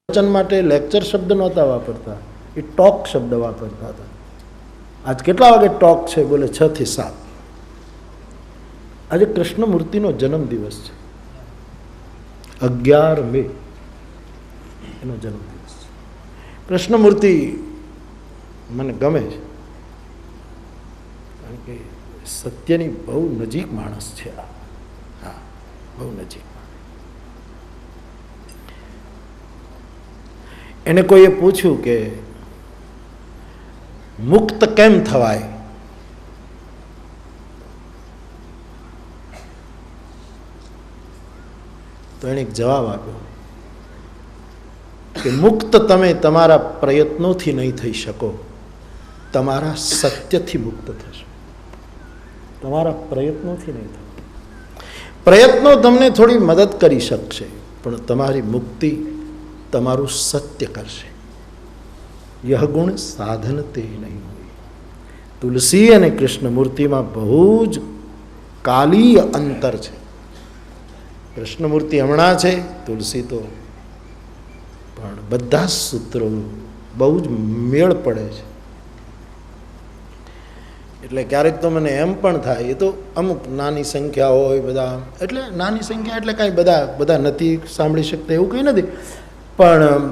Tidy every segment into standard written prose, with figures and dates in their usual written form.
વચન માટે લેક્ચર શબ્દ નહોતા વાપરતા, એ ટોક શબ્દ વાપરતા હતા. આજ કેટલા વાગે ટોક છે? બોલે 6 થી 7. આજે કૃષ્ણમૂર્તિનો જન્મદિવસ છે, 11 મે એનો જન્મદિવસ છે. કૃષ્ણમૂર્તિ મને ગમે છે, કારણ કે સત્યની બહુ નજીક માણસ છે. હા, બહુ નજીક. એને કોઈએ પૂછ્યું કે મુક્ત કેમ થવાય? તો એને એક જવાબ આપ્યો કે મુક્ત તમે તમારા પ્રયત્નોથી નહીં થઈ શકો, તમારા સત્યથી મુક્ત થશો. તમારા પ્રયત્નોથી નહીં થશે. પ્રયત્નો તમને થોડી મદદ કરી શકશે, પણ તમારી મુક્તિ તમારું સત્ય કરશે. યહ ગુણ સાધન તે નહીં હોય. તુલસી અને કૃષ્ણમૂર્તિમાં બહુ જ કાલીય અંતર છે. કૃષ્ણમૂર્તિ હમણાં છે, તુલસી તો પણ બધા સૂત્રો બહુ જ મેળ પડે છે. એટલે ક્યારેક તો મને એમ પણ થાય, એ તો અમુક નાની સંખ્યા હોય બધા, એટલે નાની સંખ્યા એટલે કાંઈ બધા નથી સાંભળી શકતા એવું કંઈ નથી, પણ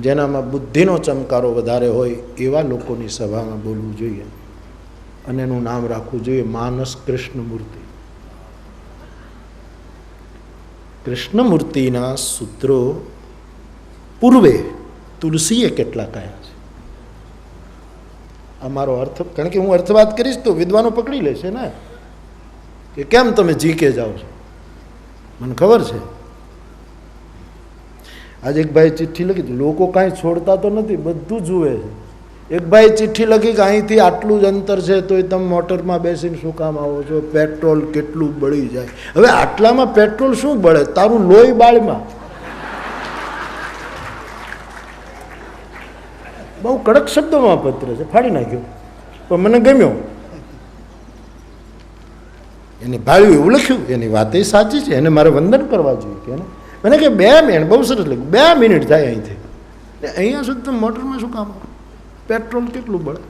જેનામાં બુદ્ધિનો ચમકારો વધારે હોય એવા લોકોની સભામાં બોલવું જોઈએ અને એનું નામ રાખવું જોઈએ માનસ કૃષ્ણમૂર્તિ. કૃષ્ણમૂર્તિના સૂત્રો પૂર્વે તુલસીએ કેટલા કહ્યા છે. આ મારો અર્થ, કારણ કે હું અર્થવાદ કરીશ તો વિદ્વાનો પકડી લેશે ને કે કેમ તમે જીકે જાઓ છો. મને ખબર છે. આજે એક ભાઈ ચિઠ્ઠી લખી હતી, લોકો કાંઈ છોડતા તો નથી, બધું જુએ છે. એક ભાઈ ચિઠ્ઠી લખી કે અહીંથી આટલું જ અંતર છે તોય તમે મોટરમાં બેસીને શું કામ આવો છો? પેટ્રોલ કેટલું બળી જાય. હવે આટલામાં પેટ્રોલ શું બળે? તારું લોહી બાળમાં. બહુ કડક શબ્દોમાં પત્ર છે, ફાડી નાખ્યો, પણ મને ગમ્યો. એની ભાળ્યું એવું લખ્યું, એની વાત એ સાચી છે, એને મારે વંદન કરવા જોઈએ. કે મને કે 2 મિનિટ, બહુ સરસ લખ્યું, 2 મિનિટ થાય અહીંથી અહીંયા સુધી તમે મોટરમાં શું કામ? પેટ્રોલ કેટલું બળે?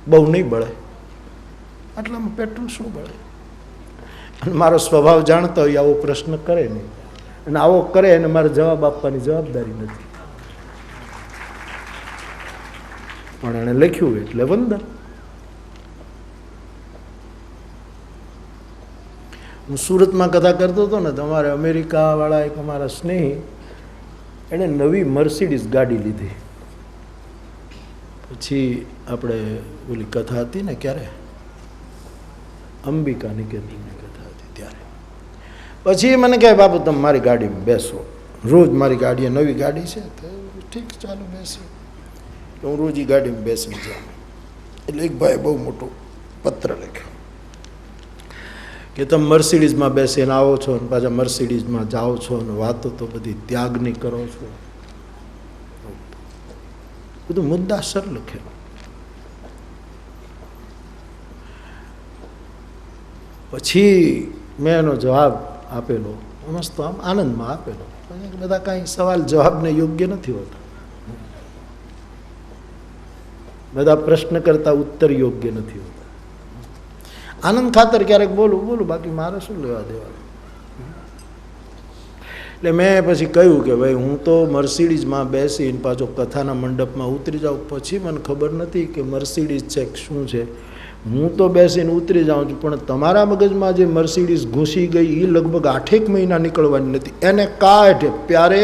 બહુ નહીં બળે, આટલામાં પેટ્રોલ શું બળે? અને મારો સ્વભાવ જાણતો હોય આવો પ્રશ્ન કરે નહીં, અને આવો કરે અને મારે જવાબ આપવાની જવાબદારી નથી. પણ એણે લખ્યું એટલે વંદન. હું સુરતમાં કથા કરતો હતો ને, તો અમારે અમેરિકાવાળા એક અમારા સ્નેહી, એણે નવી મર્સિડીઝ ગાડી લીધી. પછી આપણે ઓલી કથા હતી ને, ક્યારે અંબિકા નિકેતનની કથા હતી ત્યારે, પછી મને કહે બાપુ તમે મારી ગાડીમાં બેસો. રોજ મારી ગાડી, નવી ગાડી છે તો ઠીક ચાલો બેસી. હું રોજ એ ગાડીમાં બેસી જાઉં. એટલે એક ભાઈ બહુ મોટો પત્ર લખ્યો કે તમે મર્સિડીઝમાં બેસીને આવો છો અને પાછા મર્સિડીઝમાં જાઓ છો અને વાતો તો બધી ત્યાગની કરો છો. બધું મુદ્દાસર લખેલું. પછી મેં એનો જવાબ આપેલો, મસ્ત આમ આનંદમાં આપેલો. બધા કાંઈ સવાલ જવાબને યોગ્ય નથી હોતા, બધા પ્રશ્ન કરતા ઉત્તર યોગ્ય નથી હોતા. આનંદ ખાતર ક્યારેક બોલું, બાકી મારે શું લેવા દેવા. એટલે મેં પછી કહ્યું કે ભાઈ હું તો મર્સિડીઝમાં બેસીને પાછો કથાના મંડપમાં ઉતરી જાઉં, પછી મને ખબર નથી કે મર્સિડીઝ છે શું છે. હું તો બેસીને ઉતરી જાઉં છું, પણ તમારા મગજમાં જે મર્સિડીઝ ઘૂસી ગઈ એ લગભગ 8 મહિના નીકળવાની નથી. એને કાઢ પ્યારે.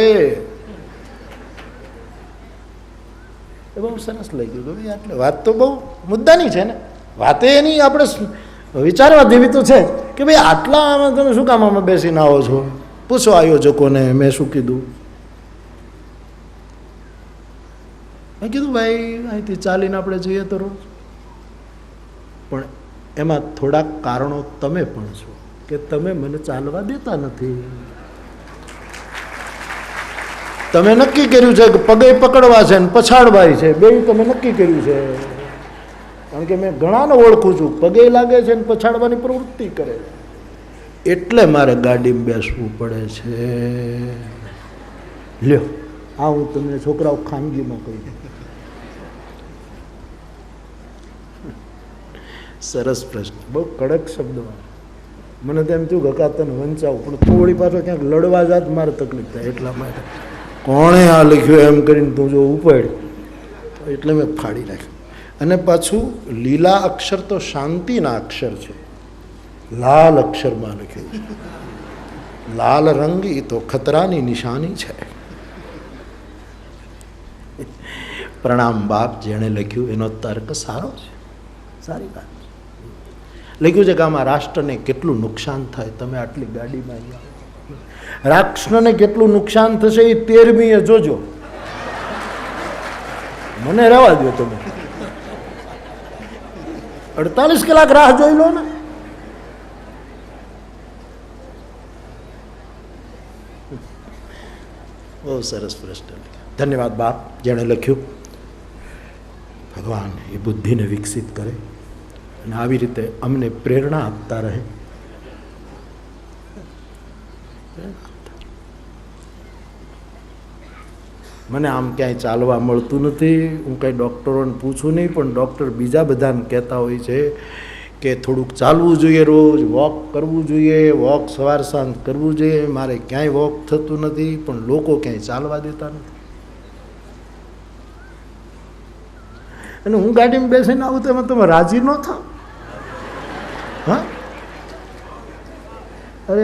એ બહુ સરસ લઈ ગયું. ભાઈ એટલે વાત તો બહુ મુદ્દાની છે ને, વાતે એની આપણે વિચારવા જેવી તો છે કે ભાઈ આટલા આમાં તમે શું કામ આમાં બેસીને આવો છો? પૂછો આયોજકોને મેં શું કીધું. મેં કીધું ભાઈ અહીંથી ચાલીને આપણે જઈએ તો રોજ, પણ એમાં થોડાક કારણો તમે પણ છો કે તમે મને ચાલવા દેતા નથી. તમે નક્કી કર્યું છે કે પગે પકડવા છે ને પછાડવાય છે, બે તમે નક્કી કર્યું છે. કારણ કે મેં ઘણાને ઓળખું છું, પગે લાગે છે ને પછાડવાની પ્રવૃત્તિ કરે છે. એટલે મારે ગાડીમાં બેસવું પડે છે. લ્યો આ હું તમને છોકરાઓ ખાનગીમાં કહી દઉં. સરસ પ્રશ્ન, બહુ કડક શબ્દમાં. મને તો એમ થયું ગકા તને વંચાવું, પણ થોડી પાછો ક્યાંક લડવા જાત મારે તકલીફ થાય. એટલા માટે કોણે આ લખ્યું એમ કરીને તું જો ઉપાડ, એટલે મેં ફાડી નાખ્યું. અને પાછું લીલા અક્ષર તો શાંતિના અક્ષર છે, લાલ અક્ષરમાં લખ્યું. લાલ રંગ એ તો ખતરાની નિશાની છે. પ્રણામ બાપ, જેણે લખ્યું એનો તર્ક સારો છે, સારી વાત. લખ્યું છે કે આમાં રાષ્ટ્રને કેટલું નુકસાન થાય, તમે આટલી ગાડીમાં અહીંયા. રાષ્ટ્રને કેટલું નુકસાન થશે એ 13મીએ જોજો, મને રહેવા દો. તમે 48 કલાક રાહ જોઈ લો ને. બહુ સરસ પ્રશ્ન. ધન્યવાદ બાપ, જેણે લખ્યું. ભગવાન એ બુદ્ધિને વિકસિત કરે અને આવી રીતે અમને પ્રેરણા આપતા રહે. મને આમ ક્યાંય ચાલવા મળતું નથી, હું કંઈ ડૉક્ટરોને પૂછું નહીં, પણ ડૉક્ટર બીજા બધાને કહેતા હોય છે કે થોડુંક ચાલવું જોઈએ, રોજ વોક કરવું જોઈએ, વોક સવાર સાંજ કરવું જોઈએ. મારે ક્યાંય વોક થતું નથી, પણ લોકો ક્યાંય ચાલવા દેતા નથી. અને હું ગાડીમાં બેસીને આવું તો એમાં તમે રાજી ન થાવ. હા, અરે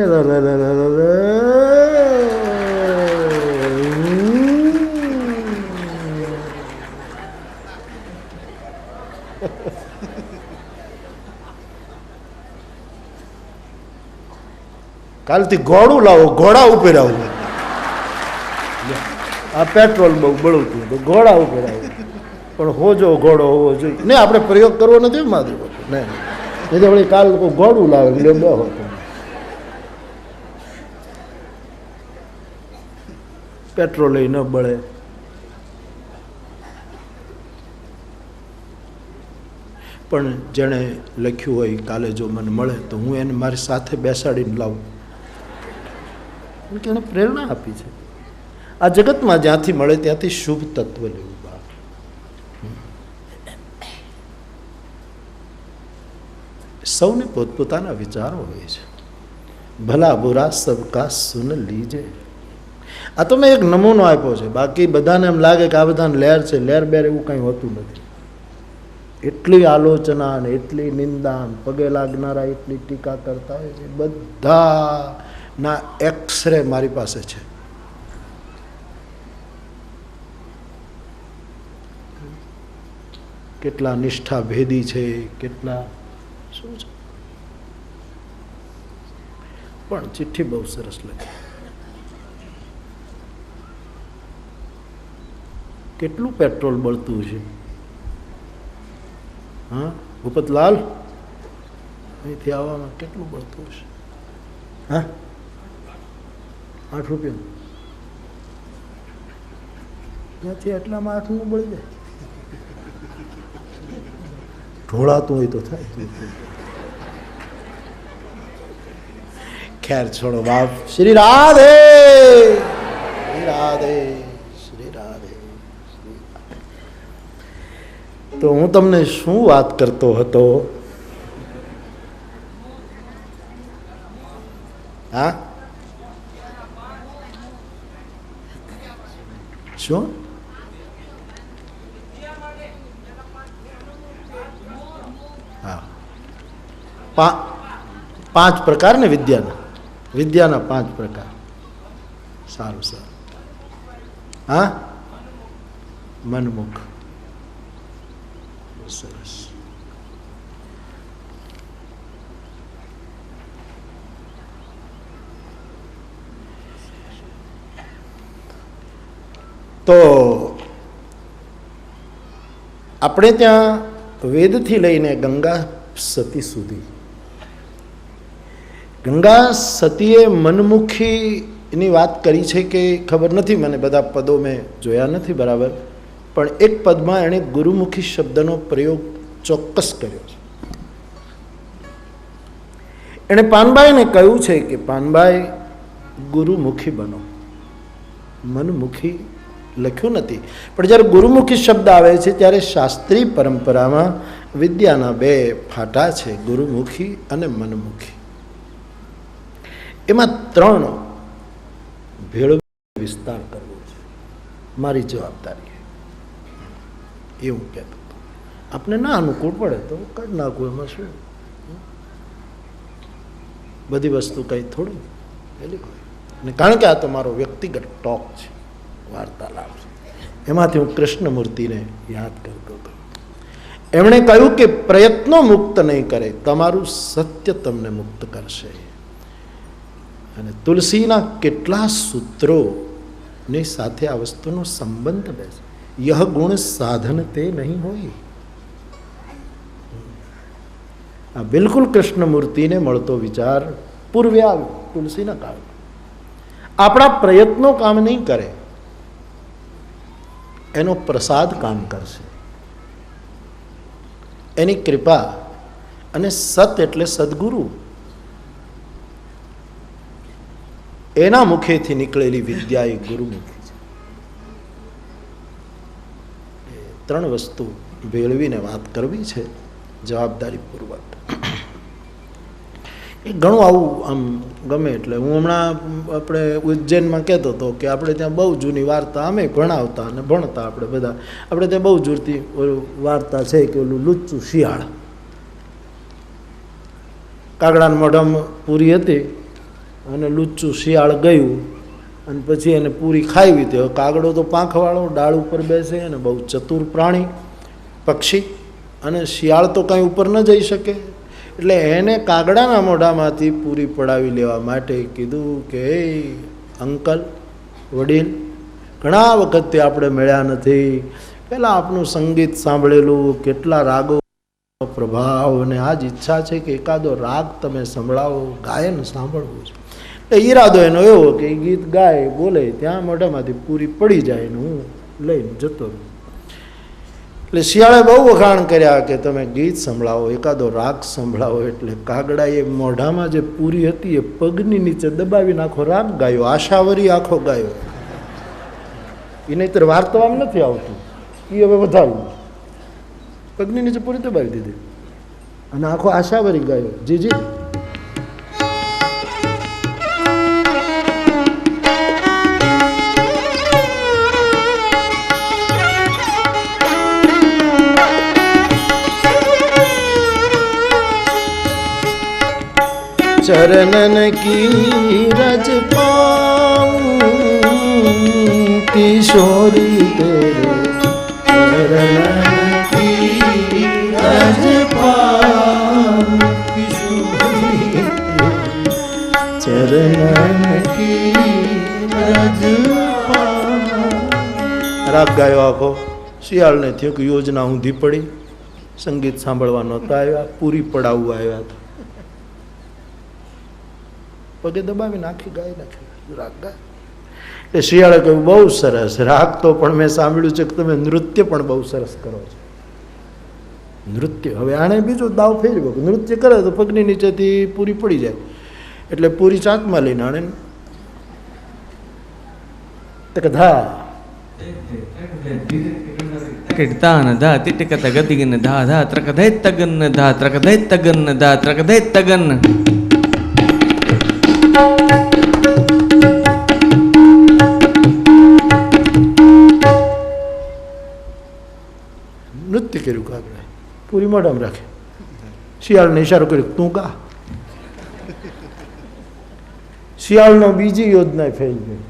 કાલથી ઘોડું લાવો, ઘોડા ઉપર આવું. આ પેટ્રોલ બહુ બળવું તો ઘોડા ઉપર આવું, પણ હોજો ઘોડો હોવો જોઈએ. નહીં, આપણે પ્રયોગ કરવો નથી માધુ નહીં, એટલે વળી કાલ લોકો ઘોડું લાવે એટલે બેહો. પેટ્રોલ ન બળે. પણ જેણે લખ્યું હોય કાલે જો મને મળે તો હું એને મારી સાથે બેસાડીને લાવું, કે એને પ્રેરણા આપી છે. આ જગતમાં જ્યાંથી મળે ત્યાંથી શુભ તત્વ લેવું. બાપ, સૌને પોતપોતાના વિચારો હોય છે. ભલા બુરા સબકા સુન લીજે. આ તો મેં એક નમૂનો આપ્યો છે, બાકી બધાને એમ લાગે કે આ બધાને લહેર છે. લહેર બેર એવું કંઈ હોતું નથી. એટલી આલોચના ને એટલી નિંદા, પગે લાગનારા એટલી ટીકા કરતા હોય છે. બધાના એક્સરે મારી પાસે છે. કેટલા નિષ્ઠા ભેદી છે, કેટલા શું છે. પણ ચિઠ્ઠી બહુ સરસ લખી. કેટલું પેટ્રોલ બળતું છે. હા ભૂપતલાલ, અહીંથી આવવામાં કેટલું બળતું હશે? હા, 8 રૂપિયા. ત્યાંથી એટલામાં 8નું બળી જાય. ઢોળાતું હોય તો થાય. ખેર છોડો બાપ. શ્રી રાધે, શ્રી રાધે, શ્રી રાધે. તો હું તમને શું વાત કરતો હતો? હા, શું? હા, 5 પ્રકાર ને વિદ્યાના 5 પ્રકાર. સારું સારું. હા, મનમુખ. સરસ. તો આપણે ત્યાં વેદથી લઈને ગંગા સતી સુધી, ગંગા સતીએ મનમુખીની વાત કરી છે કે ખબર નથી મને, બધા પદો મેં જોયા નથી બરાબર, પણ એક પદમાં એણે ગુરુમુખી શબ્દનો પ્રયોગ ચોક્કસ કર્યો છે. એણે પાનબાઈને કહ્યું છે કે પાનબાઈ ગુરુમુખી બનો. મનમુખી લખ્યું નથી, પણ જ્યારે ગુરુમુખી શબ્દ આવે છે ત્યારે શાસ્ત્રીય પરંપરામાં વિદ્યાના બે ફાટા છે, ગુરુમુખી અને મનમુખી. એમાં ત્રણ ભેળ વિસ્તાર કરવો છે, મારી જવાબદારી. એ હું કહેતો હતો. આપને ના અનુકૂળ પડે તો કાઢ નાખવું, એમાં શું? બધી વસ્તુ કંઈ થોડું પેલી હોય. અને કારણ કે આ તો મારો વ્યક્તિગત ટોક છે, વાર્તાલાપ છે, એમાંથી હું કૃષ્ણમૂર્તિને યાદ કરતો હતો. એમણે કહ્યું કે પ્રયત્નો મુક્ત નહીં કરે, તમારું સત્ય તમને મુક્ત કરશે. અને તુલસીના કેટલા સૂત્રોની સાથે આ વસ્તુનો સંબંધ બેસે. યહ ગુણ સાધન તે નહીં હોય. આ બિલકુલ કૃષ્ણમૂર્તિને મળતો વિચાર પૂર્વે આવ્યો તુલસીના કાળમાં. આપણા પ્રયત્નો કામ નહીં કરે, એનો પ્રસાદ કામ કરશે, એની કૃપા. અને સત એટલે સદગુરુ, એના મુખેથી નીકળેલી વિદ્યા એ ગુરુમુખી છે. ત્રણ વસ્તુ ભેળવીને વાત કરવી છે જવાબદારીપૂર્વક. એ ઘણું આવું આમ ગમે. એટલે હું હમણાં આપણે ઉજ્જૈનમાં કહેતો હતો કે આપણે ત્યાં બહુ જૂની વાર્તા અમે ભણાવતા અને ભણતા આપણે બધા. આપણે ત્યાં બહુ જૂની વાર્તા છે કે ઓલું લુચ્ચું શિયાળ. કાગડાના મોઢામાં પૂરી હતી અને લુચ્ચું શિયાળ ગયું અને પછી એને પૂરી ખાવી હતી. કાગડો તો પાંખવાળો, ડાળ ઉપર બેસે અને બહુ ચતુર પ્રાણી, પક્ષી, અને શિયાળ તો કાંઈ ઉપર ન જઈ શકે. એટલે એને કાગડાના મોઢામાંથી પૂરી પડાવી લેવા માટે કીધું કે હે અંકલ, વડીલ, ઘણા વખતથી આપણે મળ્યા નથી, પહેલાં આપનું સંગીત સાંભળેલું, કેટલા રાગો પ્રભાવ, અને આ જ ઈચ્છા છે કે એકાદો રાગ તમે સંભળાવો, ગાયન સાંભળવું છે. એટલે ઈરાદો એનો એવો કે ગીત ગાય બોલે ત્યાં મોઢામાંથી પૂરી પડી જાય ને હું લઈને જતો રહું. એટલે શિયાળે બહુ વખાણ કર્યા કે તમે ગીત સંભળાવો, એકાદો રાગ સંભળાવો. એટલે કાગડાએ મોઢામાં જે પૂરી હતી એ પગની નીચે દબાવીને આખો રાગ ગાયો, આશાવરી આખો ગાયો. એ નહીંતર વાર્તામાં નથી આવતું, એ હવે વધારવું. પગની નીચે પૂરી દબાવી દીધી અને આખો આશાવરી ગાયો. જીજી चरणन की रज पाऊं किशोरी तेरे, चरणन की रज पाऊं किशोरी, चरणन की रज पाऊं. રાગ ગાયો આખો. શિયાળને થયું કે યોજના ઊંધી પડી, સંગીત સાંભળવા નહોતા આવ્યા, પૂરી પડાવવા આવ્યા હતા. પગે દબાવી નાખી ગાય નાખી રાગ ગાય. એટલે શિયાળે કહ્યું બહુ સરસ રાગ તો, પણ મેં સાંભળ્યું છે કે તમે નૃત્ય પણ બહુ સરસ કરો છો. નૃત્ય, હવે આણે બીજો દાવ ફેરવ્યો કે નૃત્ય કરે તો પગની નીચેથી પૂરી પડી જાય. એટલે પૂરી ચાંચમાં લઈને આણે ધા ಕಿಡ್ತಾನ ಧಾ ತಿಟ್ಟಿಕ ತಗದಿಗನ ಧಾ ಧಾ ತ್ರಕದೈ ತಗನ್ನ ಧಾ ತ್ರಕದೈ ತಗನ್ನ ಧಾ ತ್ರಕದೈ ತಗನ್ನ. નૃત્ય કર્યું કાગડાએ, પૂરી મોઢામાં રાખે. શિયાળને ઈશારો કર્યો તું ગા. શિયાળનો બીજી યોજના ફેલ ગઈ.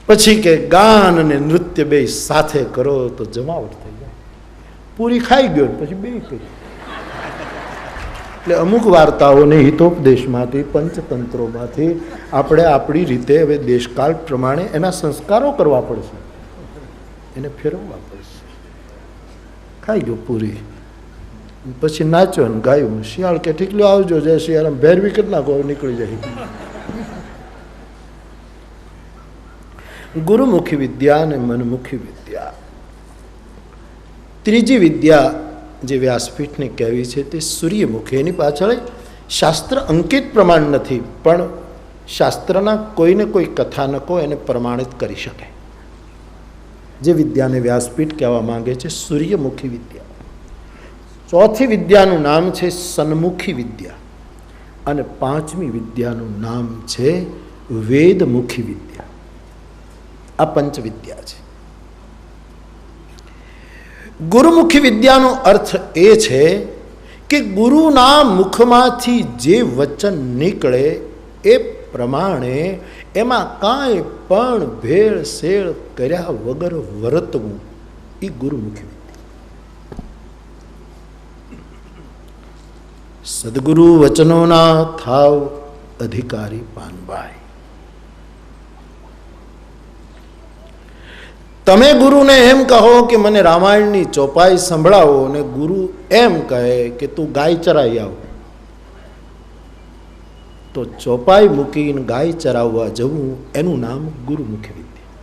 પછી કે ગાન અને નૃત્ય બે સાથે કરો તો જમાવટ થઈ જાય. પૂરી ખાઈ ગયો પછી બે કરી. એટલે અમુક વાર્તાઓને હિતોપદેશમાંથી, પંચતંત્રોમાંથી આપણે આપણી રીતે હવે દેશકાળ પ્રમાણે એના સંસ્કારો કરવા પડશે, એને ફેરવવા પડશે. ખાઈ ગયો પૂરી, પછી નાચ્યો ને ગાયું. શિયાળ કે ઠીક લો આવજો, જય શિયાળામ, ભેરવી કેટલા ગો નીકળી જાય. ગુરુમુખી વિદ્યા અને મનમુખી વિદ્યા. ત્રીજી વિદ્યા જે વ્યાસપીઠને કહેવી છે તે સૂર્યમુખી. એની પાછળ શાસ્ત્ર અંકિત પ્રમાણ નથી, પણ શાસ્ત્રના કોઈને કોઈ કથાનકો એને પ્રમાણિત કરી શકે. જે વિદ્યાને વ્યાસપીઠ કહેવા માંગે છે સૂર્યમુખી વિદ્યા. ચોથી વિદ્યાનું નામ છે સન્મુખી વિદ્યા, અને પાંચમી વિદ્યાનું નામ છે વેદમુખી વિદ્યા. આ પંચ વિદ્યા છે. ગુરુમુખી વિદ્યાનો અર્થ એ છે કે ગુરુના મુખમાંથી જે વચન નીકળે એ પ્રમાણે એમાં કાંઈ પણ ભેળસેળ કર્યા વગર વર્તવું, એ ગુરુમુખી વિદ્યા. સદગુરુ વચનોના થાવ અધિકારી પાનભાઈ. તમે ગુરુને એમ કહો કે મને રામાયણની ચોપાઈ સંભળાવો, અને ગુરુ એમ કહે કે તું ગાય ચરાઈ આવ, તો ચોપાઈ મૂકીને ગાય ચરાવવા જવું એનું નામ ગુરુમુખી વિદ્યા.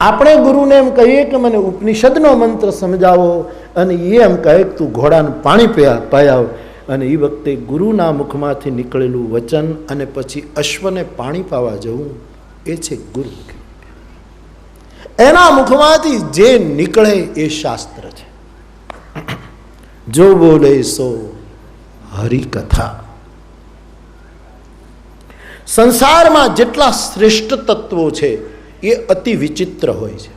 આપણે ગુરુને એમ કહીએ કે મને ઉપનિષદનો મંત્ર સમજાવો, અને એ એમ કહે કે તું ઘોડાને પાણી પાયાવ, અને એ વખતે ગુરુના મુખમાંથી નીકળેલું વચન અને પછી અશ્વને પાણી પાવા જવું, એ છે ગુરુમુખી. એના મુખમાંથી જે નીકળે એ શાસ્ત્ર છે. જો બોલે સો હરિકથા. સંસારમાં જેટલા શ્રેષ્ઠ તત્વો છે એ અતિ વિચિત્ર હોય છે.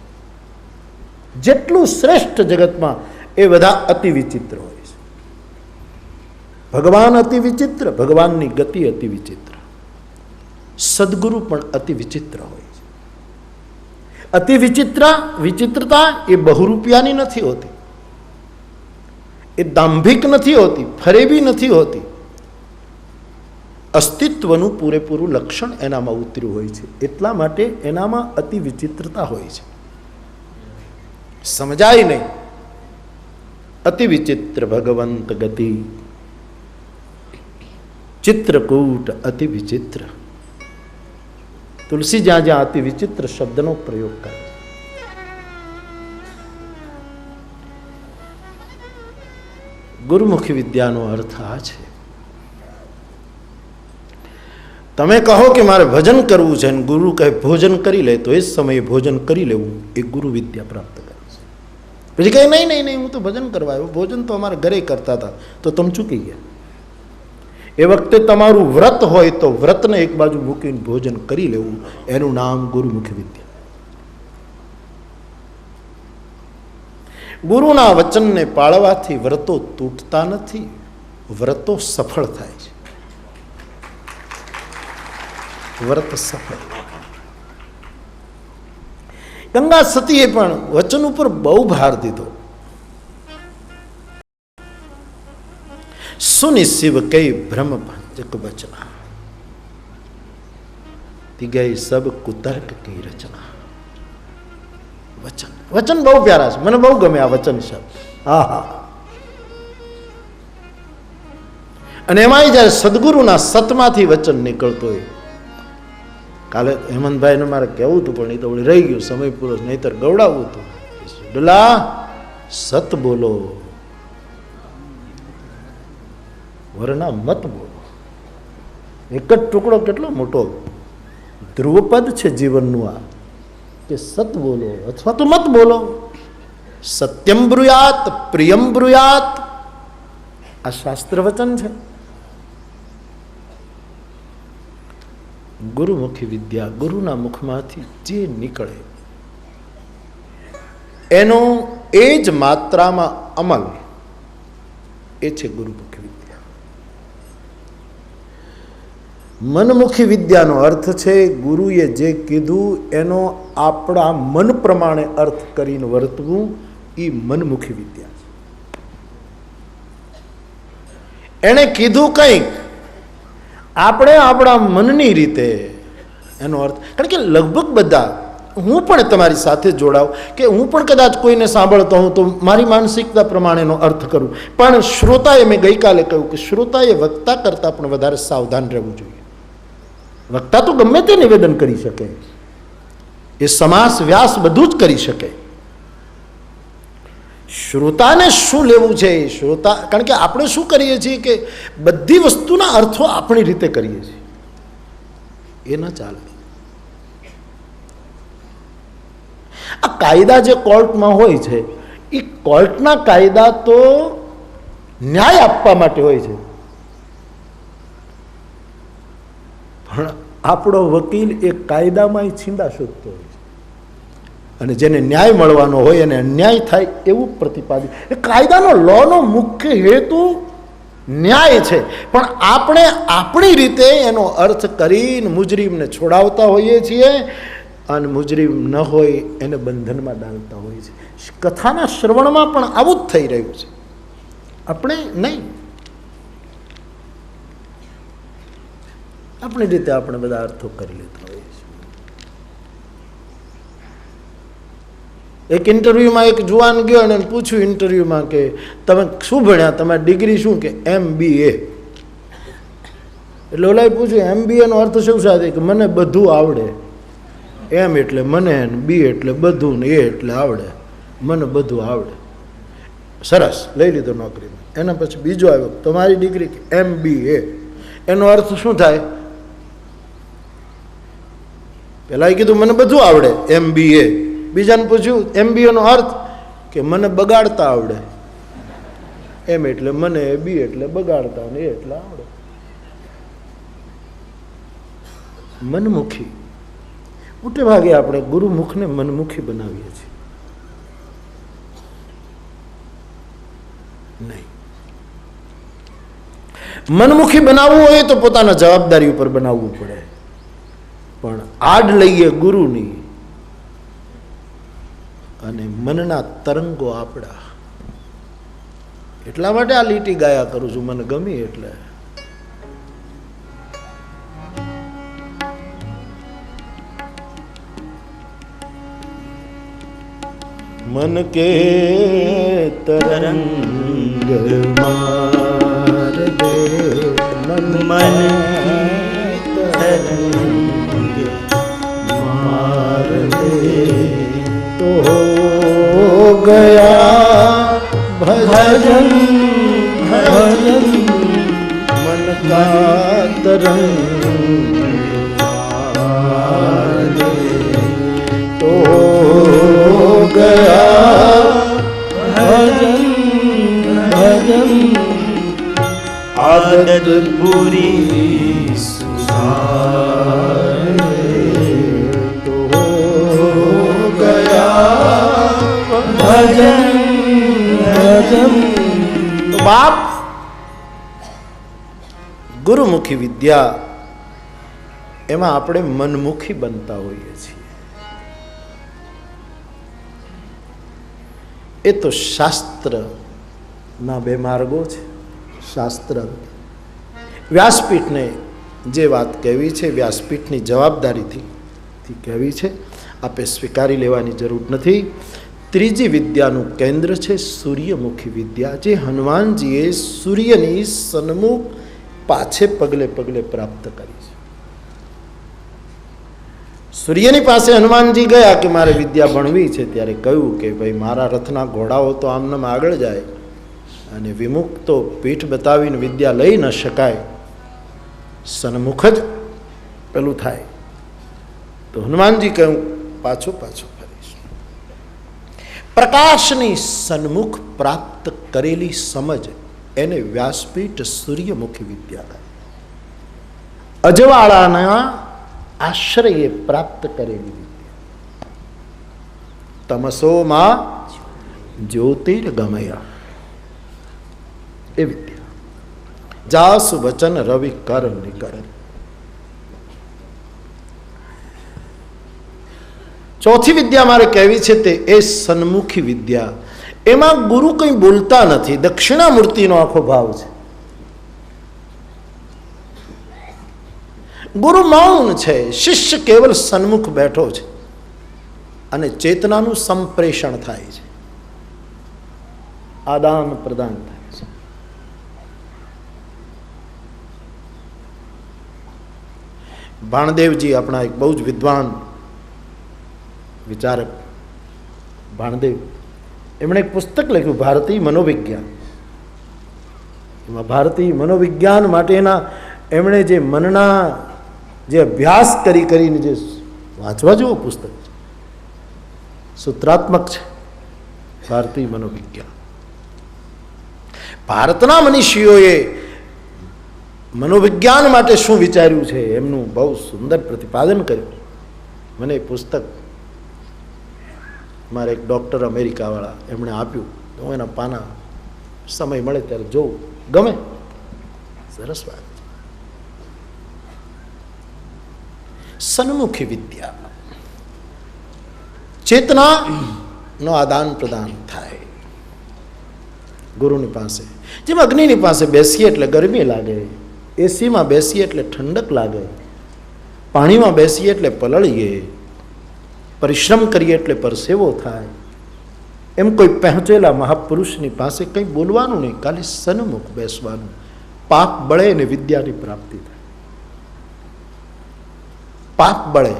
જેટલું શ્રેષ્ઠ જગતમાં એ બધા અતિ વિચિત્ર હોય છે. ભગવાન અતિ વિચિત્ર, ભગવાનની ગતિ અતિ વિચિત્ર, સદગુરુ પણ અતિ વિચિત્ર હોય છે. અતિ વિચિત્રતા એ બહુ રૂપિયાની નથી હોતી, એ દાંભિક નથી હોતી, ફરેબી નથી હોતી. અસ્તિત્વનું પૂરેપૂરું લક્ષણ એનામાં ઉતર્યું હોય છે, એટલા માટે એનામાં અતિ વિચિત્રતા હોય છે. સમજાય નહીં. અતિ વિચિત્ર ભગવંત ગતિ, ચિત્રકૂટ અતિ વિચિત્ર. તુલસી જ્યાં જ્યાં અતિ વિચિત્ર શબ્દનો પ્રયોગ કરે. ગુરુમુખી વિદ્યાનો અર્થ આ છે. તમે કહો કે મારે ભજન કરવું છે, અને ગુરુ કહે ભોજન કરી લે, તો એ જ સમયે ભોજન કરી લેવું એ ગુરુ વિદ્યા પ્રાપ્ત કરે છે. પછી કહે નહીં નહીં નહીં, હું તો ભજન કરવા આવ્યો, ભોજન તો અમારા ઘરે કરતા હતા, તો તમે ચૂકી ગયા. એ વખતે તમારું વ્રત હોય તો વ્રતને એક બાજુ મૂકીને ભોજન કરી લેવું, એનું નામ ગુરુમુખી વિદ્યા. ગુરુના વચનને પાળવાથી વ્રતો તૂટતા નથી, વ્રતો સફળ થાય છે. વ્રત સફળ. ગંગા સતીએ પણ વચન ઉપર બહુ ભાર દીધો. સુનિ શિવ કઈ ભ્રમ ભંજક બચના, તિગઈ સબ કુતર્ક કી રચના. વચન વચન બહુ પ્યારા છે, મને બહુ ગમે આ વચન શબ્દ. હા હા. અને એમાં જયારે સદગુરુના સતમાંથી વચન નીકળતો હોય. કાલે હેમંતભાઈને મારે કહેવું હતું, પણ એ તો રહી ગયું, સમય પૂરો, નહીતર ગવડાવવું હતું. ડલા સત બોલો, વરના મત બોલો. એક જ ટુકડો કેટલો મોટો ધ્રુવપદ છે જીવનનું આ, કે સત બોલો અથવા તો મત બોલો. સત્યમ બ્રુયાત પ્રિયમ બ્રુયાત, આ શાસ્ત્ર વચન છે. ગુરુમુખી વિદ્યા, ગુરુના મુખમાંથી જે નીકળે એનો એ જ માત્રામાં અમલ, એ છે ગુરુમુખી વિદ્યા. મનમુખી વિદ્યાનો અર્થ છે ગુરુએ જે કીધું એનો આપણા મન પ્રમાણે અર્થ કરીને વર્તવું, એ મનમુખી વિદ્યા છે. એણે કીધું કંઈક, આપણે આપણા મનની રીતે એનો અર્થ, કારણ કે લગભગ બધા, હું પણ તમારી સાથે જોડાવ કે હું પણ કદાચ કોઈને સાંભળતો હું તો મારી માનસિકતા પ્રમાણેનો અર્થ કરું, પણ શ્રોતાએ, મેં ગઈકાલે કહ્યું કે શ્રોતાએ વક્તા કરતાં પણ વધારે સાવધાન રહેવું જોઈએ. વક્તા તો ગમે તે નિવેદન કરી શકે, એ સમાસ વ્યાસ બધું જ કરી શકે. શ્રોતાને શું લેવું છે એ શ્રોતા, કારણ કે આપણે શું કરીએ છીએ કે બધી વસ્તુના અર્થો આપણી રીતે કરીએ છીએ, એ ન ચાલે. આ કાયદા જે કોર્ટમાં હોય છે એ કોર્ટના કાયદા તો ન્યાય આપવા માટે હોય છે, પણ આપણો વકીલ એ કાયદામાં છીંડા શોધતો હોય છે અને જેને ન્યાય મળવાનો હોય અને અન્યાય થાય એવું પ્રતિપાદિત. કાયદાનો લોનો મુખ્ય હેતુ ન્યાય છે, પણ આપણે આપણી રીતે એનો અર્થ કરીને મુજરીમને છોડાવતા હોઈએ છીએ અને મુજરીમ ન હોય એને બંધનમાં ડાલતા હોઈએ છીએ. કથાના શ્રવણમાં પણ આવું જ થઈ રહ્યું છે. આપણે નહીં, આપણી રીતે આપણે બધા અર્થો કરી લેતા હોઈએ છીએ. એક ઇન્ટરવ્યુમાં એક જુવાન ગયો અને પૂછ્યું ઇન્ટરવ્યુમાં કે તમે શું ભણ્યા, તમારી ડિગ્રી શું? કે MBA. એટલે ઓલાએ પૂછ્યું MBA નો અર્થ શું થાય? કે મને બધું આવડે. M એટલે મને, B એટલે બધું, ને A એટલે આવડે, મને બધું આવડે. સરસ, લઈ લીધો નોકરીમાં. એના પછી બીજો આવ્યો, તમારી ડિગ્રી MBA, એનો અર્થ શું થાય? પેલા કીધું મને બધું આવડે MBA. બીજાને પૂછ્યું MBA નો અર્થ? કે મને બગાડતા આવડે. M એટલે મને, B એટલે બગાડતા, ને A એટલે આવડે. મનમુખી, મોટે ભાગે આપણે ગુરુમુખને મનમુખી બનાવીએ છીએ. નહીં, મનમુખી બનાવવું હોય તો પોતાના જવાબદારી ઉપર બનાવવું પડે, પણ આડ લઈએ ગુરુની અને મનના તરંગો આપણા. એટલા માટે આ લીટી ગાયા કરું છું, મને ગમી એટલે. મન કે તરંગ માર દે, મન તરંગ માર દે તો ગયા ભજન ભજન, મન કા તરંગ માર દે તો ગયા ભજન ભજન. આદત પૂરી સુધારે તો ગયા ભજન ભજન. તો બાપ, ગુરુમુખી વિદ્યા એમાં આપણે મનમુખી બનતા હોઈએ છીએ. એ તો શાસ્ત્રના બે માર્ગો છે. શાસ્ત્ર, વ્યાસપીઠને જે વાત કહેવી છે, વ્યાસપીઠની જવાબદારીથી કહેવી છે, આપે સ્વીકારી લેવાની જરૂર નથી. ત્રીજી વિદ્યાનું કેન્દ્ર છે સૂર્યમુખી વિદ્યા, જે હનુમાનજીએ સૂર્યની સન્મુખ પાછે પગલે પગલે પ્રાપ્ત કરી છે. સૂર્યની પાસે હનુમાનજી ગયા કે મારે વિદ્યા ભણવી છે, ત્યારે કહ્યું કે ભાઈ મારા રથના ઘોડાઓ તો આમનામ આગળ જાય અને વિમુખ તો પીઠ બતાવીને વિદ્યા લઈ ન શકાય, સન્મુખ જ પેલું થાય. તો હનુમાનજી કહ્યું પાછું પાછું ફરીશ. પ્રકાશની સન્મુખ પ્રાપ્ત કરેલી સમજ એને વ્યાસપીઠ સૂર્યમુખી વિદ્યા કહે. અજવાળાના આશ્રયે પ્રાપ્ત કરેલી વિદ્યા. તમસોમાં જ્યોતિર્ગમય એ વિદ્યા. જાસુ વચન રવિ કર નિકર. ચોથી વિદ્યા મારે કહેવી છે તે એ સન્મુખી વિદ્યા. એમાં ગુરુ કંઈ બોલતા નથી, દક્ષિણામૂર્તિનો આખો ભાવ છે. ગુરુ મૌન છે, શિષ્ય કેવલ સન્મુખ બેઠો છે અને ચેતનાનું સંપ્રેષણ થાય છે, આદાન પ્રદાન થાય છે. ભાણદેવજી આપણા એક બહુ જ વિદ્વાન વિચારક ભાણદેવ, એમણે એક પુસ્તક લખ્યું ભારતીય મનોવિજ્ઞાન. એમાં ભારતીય મનોવિજ્ઞાન માટેના એમણે જે મનના જે અભ્યાસ કરીને જે વાંચવા જેવો પુસ્તક છે, સૂત્રાત્મક છે ભારતીય મનોવિજ્ઞાન. ભારતના મનીષીઓએ મનોવિજ્ઞાન માટે શું વિચાર્યું છે એમનું બહુ સુંદર પ્રતિપાદન કર્યું. મને એ પુસ્તક મારે એક ડૉક્ટર અમેરિકાવાળા એમણે આપ્યું, તો હું એના પાના સમય મળે ત્યારે જોઉં, ગમે, સરસ વાત. સન્મુખી વિદ્યા, ચેતનાનો આદાન પ્રદાન થાય ગુરુની પાસે. જેમ અગ્નિની પાસે બેસીએ એટલે ગરમી લાગે, એસીમાં બેસીએ એટલે ઠંડક લાગે, પાણીમાં બેસીએ એટલે પલળીએ, પરિશ્રમ કરીએ એટલે પરસેવો થાય, એમ કોઈ પહોંચેલા મહાપુરુષની પાસે કંઈ બોલવાનું નહીં, ખાલી સન્મુખ બેસવાનું. પાપ બળે ને વિદ્યાની પ્રાપ્તિ થાય, પાપ બળે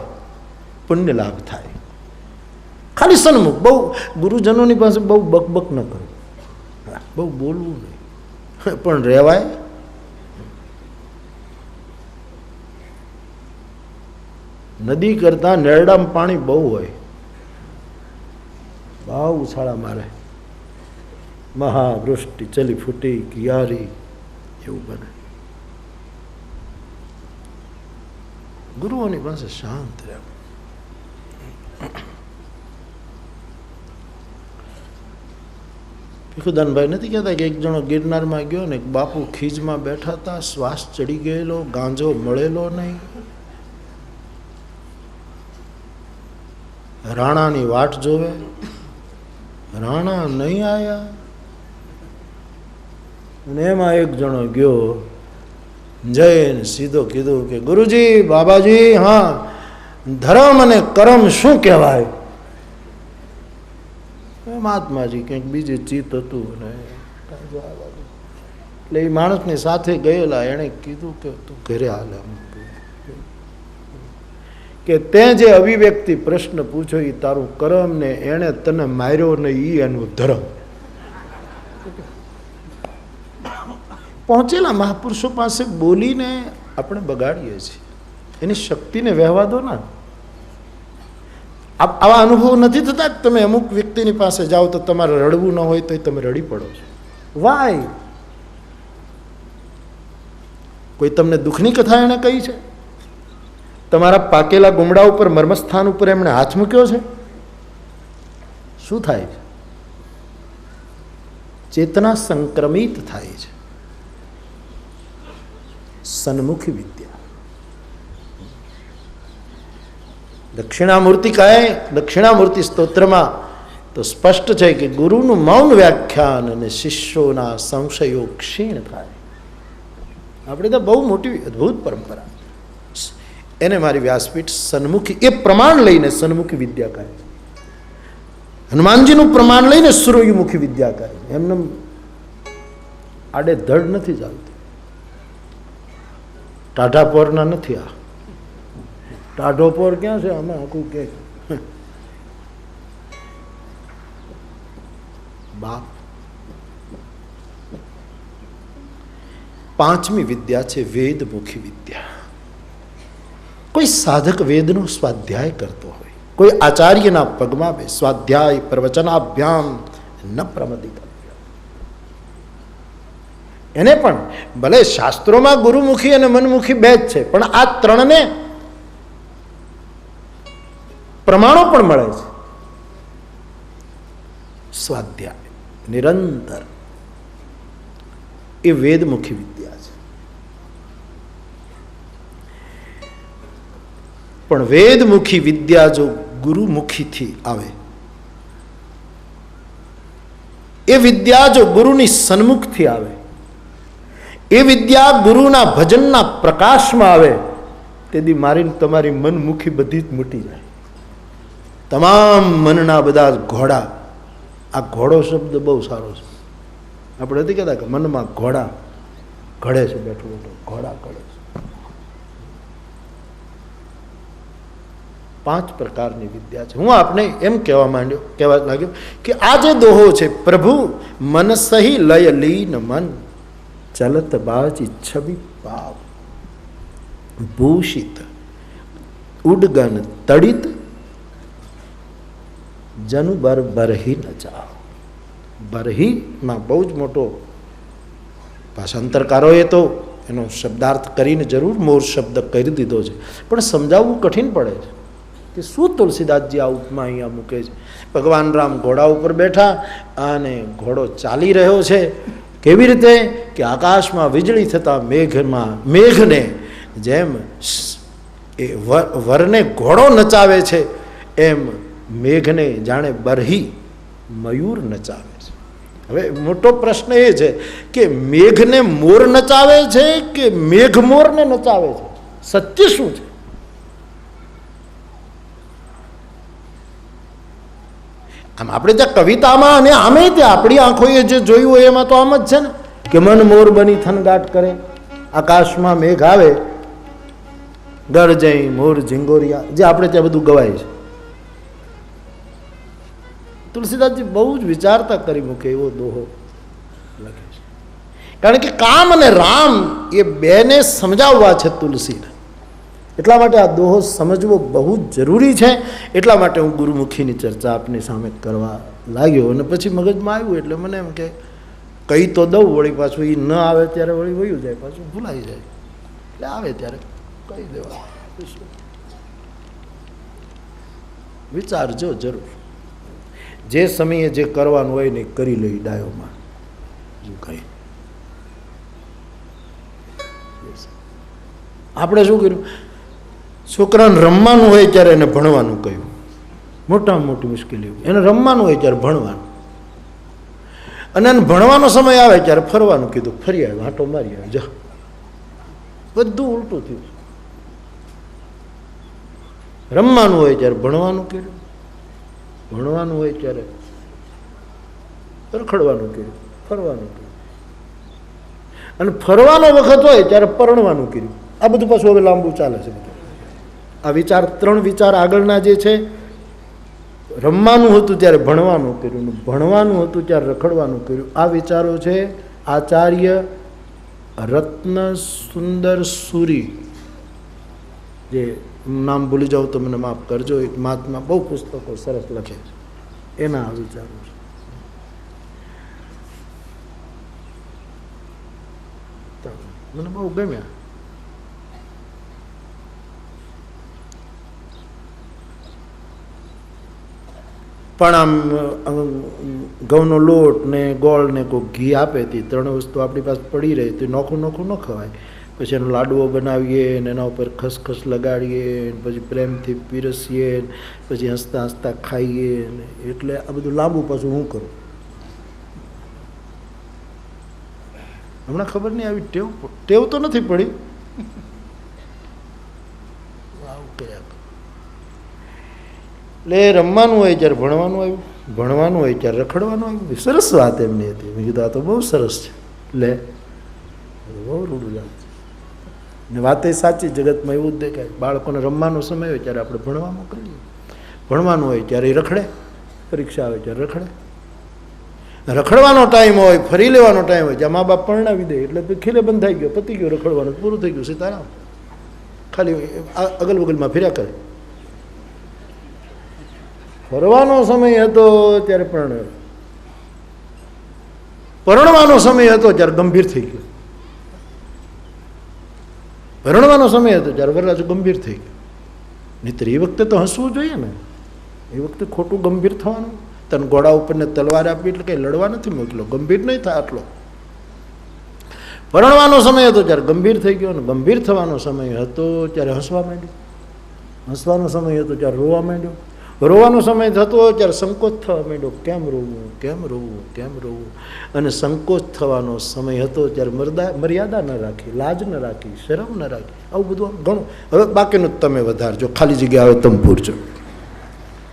પુણ્ય લાભ થાય. ખાલી સન્મુખ. બહુ ગુરુજનોની પાસે બહુ બકબક ન કરો, બહુ બોલવું નહીં, પણ રહેવાય. નદી કરતા નેરડામાં પાણી બહુ હોય, બહુ ઉછાળા મારે, મહાવૃષ્ટિ ચલી ફૂટી કિયારી એવું બને. ગુરુઓની પાસે શાંત રહેવું. ભીખુદાનભાઈ નથી કહેતા કે એક જણો ગિરનારમાં ગયો ને બાપુ ખીજમાં બેઠા હતા, શ્વાસ ચડી ગયેલો, ગાંજો મળેલો નહીં, રાણાની વાટ જોવે, રાણા નહીં આયા. અને એમાં એક જણો ગયો જઈને સીધો કીધું કે ગુરુજી, બાબાજી, હા, ધર્મ અને કર્મ શું કહેવાય? મહાત્માજી કંઈક બીજી ચિત્ત હતું ને એટલે એ માણસની સાથે ગયેલા એણે કીધું કે તું ઘરે હાલે, કે તે જે અભિવ્યક્તિ પ્રશ્ન પૂછ્યો એ તારું કર્મ ને એણે તને માર્યો ને એ એનું ધર્મ. પહોંચેલા મહાપુરુષો પાસે બોલીને આપણે બગાડીએ છીએ, એની શક્તિને વહેવા દો ના. આવા અનુભવ નથી થતા? તમે અમુક વ્યક્તિની પાસે જાઓ તો તમારે રડવું ન હોય તો તમે રડી પડો છો. વાય? કોઈ તમને દુઃખની કથા એણે કહી છે? તમારા પાકેલા ગુમડા ઉપર, મર્મસ્થાન ઉપર એમણે હાથ મૂક્યો છે? શું થાય છે? ચેતના સંક્રમિત થાય છે. સન્મુખી વિદ્યા. દક્ષિણામૂર્તિ કહે, દક્ષિણામૂર્તિ સ્તોત્રમાં તો સ્પષ્ટ છે કે ગુરુનું મૌન વ્યાખ્યાન અને શિષ્યોના સંશયો ક્ષીણ થાય. આપણે તો બહુ મોટી અદ્ભુત પરંપરા, એને મારી વ્યાસપીઠ સન્મુખી, એ પ્રમાણ લઈને સન્મુખી વિદ્યા કહે. હનુમાનજીનું પ્રમાણ લઈને સુરયુમુખી વિદ્યા કહે. એમને આડે ધડ નથી ચાલતી, ટાઢા પોરના નથી. આ ટાઢો પોર ક્યાં છે આમાં? આખું કે બાપ. પાંચમી વિદ્યા છે વેદમુખી વિદ્યા. કોઈ સાધક વેદનો સ્વાધ્યાય કરતો હોય, કોઈ આચાર્યના પગમાં બે સ્વાધ્યાય પ્રવચનાભ્યામ ન પ્રમદિત, એને પણ ભલે શાસ્ત્રોમાં ગુરુમુખી અને મનમુખી બે જ છે, પણ આ ત્રણને પ્રમાણો પણ મળે છે. સ્વાધ્યાય નિરંતર એ વેદમુખી વિદ્યા છે. પણ વેદમુખી વિદ્યા જો ગુરુમુખીથી આવે, એ વિદ્યા જો ગુરુની સન્મુખથી આવે, એ વિદ્યા ગુરુના ભજનના પ્રકાશમાં આવે, તેથી મારી તમારી મનમુખી બધી જ મૂટી જાય. તમામ મનના બધા ઘોડા. આ ઘોડો શબ્દ બહુ સારો છે. આપણે નથી કહેતા કે મનમાં ઘોડા ઘડે છે, બેઠું બેઠું ઘોડા ઘડે છે. 5 પ્રકારની વિદ્યા છે. હું આપને એમ કહેવા લાગ્યો કે આ જે દોહો છે, પ્રભુ મન સહી લય લીન મન ચલત બાજી છબી પાવ ભૂષિત ઉડગન તડિત જનુ બર બરહી ન જાઓ. બરહીમાં બહુ જ મોટો ભાષાંતરકારોએ તો એનો શબ્દાર્થ કરીને જરૂર મોર શબ્દ કરી દીધો છે, પણ સમજાવવું કઠિન પડે છે કે શું તુલસીદાસજી આ ઉપમા અહીંયા મૂકે છે. ભગવાન રામ ઘોડા ઉપર બેઠા અને ઘોડો ચાલી રહ્યો છે. કેવી રીતે કે આકાશમાં વીજળી થતાં મેઘને જેમ એ વરને ઘોડો નચાવે છે એમ મેઘને જાણે બરહી મયુર નચાવે છે. હવે મોટો પ્રશ્ન એ છે કે મેઘને મોર નચાવે છે કે મેઘ મોરને નચાવે છે? સત્ય શું છે? આમ આપણે ત્યાં કવિતામાં અને આમે ત્યાં આપણી આંખોએ જે જોયું હોય એમાં તો આમ જ છે ને કે મન મોર બની થનગાટ કરે, આકાશમાં મેઘ આવે, ગરજઈ મોર ઝીંગોરિયા, જે આપણે ત્યાં બધું ગવાય છે. તુલસીદાસજી બહુ જ વિચારતા કરી મૂકે એવો દોહો લખે છે. કારણ કે કામ અને રામ એ બેને સમજાવવા છે તુલસીને. એટલા માટે આ દોહો સમજવો બહુ જ જરૂરી છે. એટલા માટે હું ગુરુમુખીની ચર્ચા આપની સામે કરવા લાગ્યો અને પછી મગજમાં આવ્યું એટલે મને એમ કે કહી તો દઉં, વળી પાછું એ ન આવે ત્યારે વળી વયું જાય, પાછું ભૂલાઈ જાય. એટલે આવે ત્યારે કહી દેવા. વિચારજો જરૂર. જે સમયે જે કરવાનું હોય ને કરી લઈ ડાયોમાં. કઈ આપણે શું કર્યું? છોકરાને રમવાનું હોય ત્યારે એને ભણવાનું કહ્યું. મોટામાં મોટી મુશ્કેલી એને રમવાનું હોય ત્યારે ભણવાનું, અને એને ભણવાનો સમય આવે ત્યારે ફરવાનું કીધું. ફરી આવ્યો, આંટો મારી આવ્યો, જા. બધું ઉલટું થયું. રમવાનું હોય ત્યારે ભણવાનું કર્યું, ભણવાનું હોય ત્યારે રખડવાનું કર્યું, ફરવાનું કર્યું, અને ફરવાનો વખત હોય ત્યારે પરણવાનું કર્યું. આ બધું પાછું હવે લાંબુ ચાલે છે. આ વિચાર 3 વિચાર આગળના જે છે, રમવાનું હતું ત્યારે ભણવાનું કર્યું, ભણવાનું હતું ત્યારે રખડવાનું કર્યું. આ વિચારો છે આચાર્ય રત્ન સુંદર સુરી, જે નામ ભૂલી જાઉં તો મને માફ કરજો, એક મહાત્મા બહુ પુસ્તકો સરસ લખે છે, એના આ વિચારો છે. મને બહુ ગમ્યા. પણ આમ ઘઉંનો લોટ ને ગોળ ને કોઈ ઘી આપે તે 3 વસ્તુ આપણી પાસે પડી રહી તો નોખું નોખું ન ખવાય. પછી એનો લાડવો બનાવીએ ને એના ઉપર ખસખસ લગાડીએ, પછી પ્રેમથી પીરસીએ, પછી હસતા હસતા ખાઈએ ને. એટલે આ બધું લાંબુ પાછું હું કરું. હમણાં ખબર નહીં આવી ટેવ તો નથી પડી. એટલે રમવાનું હોય ત્યારે ભણવાનું આવ્યું, ભણવાનું હોય ત્યારે રખડવાનું આવ્યું. સરસ વાત એમની હતી. મેં કીધું આ તો બહુ સરસ છે. લે બહુ રૂડું લાગે છે ને વાત એ સાચી. જગતમાં એવું જ દેખાય. બાળકોને રમવાનો સમય હોય ત્યારે આપણે ભણવા મોકલીએ, ભણવાનું હોય ત્યારે એ રખડે, પરીક્ષા આવે ત્યારે રખડે. રખડવાનો ટાઈમ હોય, ફરી લેવાનો ટાઈમ હોય, જ્યાં મા બાપ પરણાવી દે એટલે તો ખીલે બંધ થઈ ગયો, પતી ગયો રખડવાનું, પૂરું થઈ ગયું, સીતારામ. ખાલી અગલ બગલમાં ફર્યા કરે. ફરવાનો સમય હતો ત્યારે પરણવાનો સમય હતો ત્યારે ગંભીર થઈ ગયો. પરણવાનો સમય હતો ત્યારે વરરાજો ગંભીર થઈ ગયો. નહીંતર એ વખતે તો હસવું જોઈએ ને. એ વખતે ખોટું ગંભીર થવાનું. તને ઘોડા ઉપર ને તલવાર આપી એટલે કંઈ લડવા નથી મોકલો, ગંભીર નહીં થાય આટલો. પરણવાનો સમય હતો ત્યારે ગંભીર થઈ ગયો, અને ગંભીર થવાનો સમય હતો ત્યારે હસવા માંડ્યો. હસવાનો સમય હતો ત્યારે રોવા માંડ્યો. રોવાનો સમય થતો ત્યારે સંકોચ થવા માંડ્યો. કેમ રોવું, કેમ રોવું, કેમ રોવું. અને સંકોચ થવાનો સમય હતો ત્યારે મર્યાદા ન રાખી, લાજ ન રાખી, શરમ ન રાખી. આવું બધું ઘણું. હવે બાકીનું તમે વધારજો, ખાલી જગ્યા આવે તમે પૂરજો.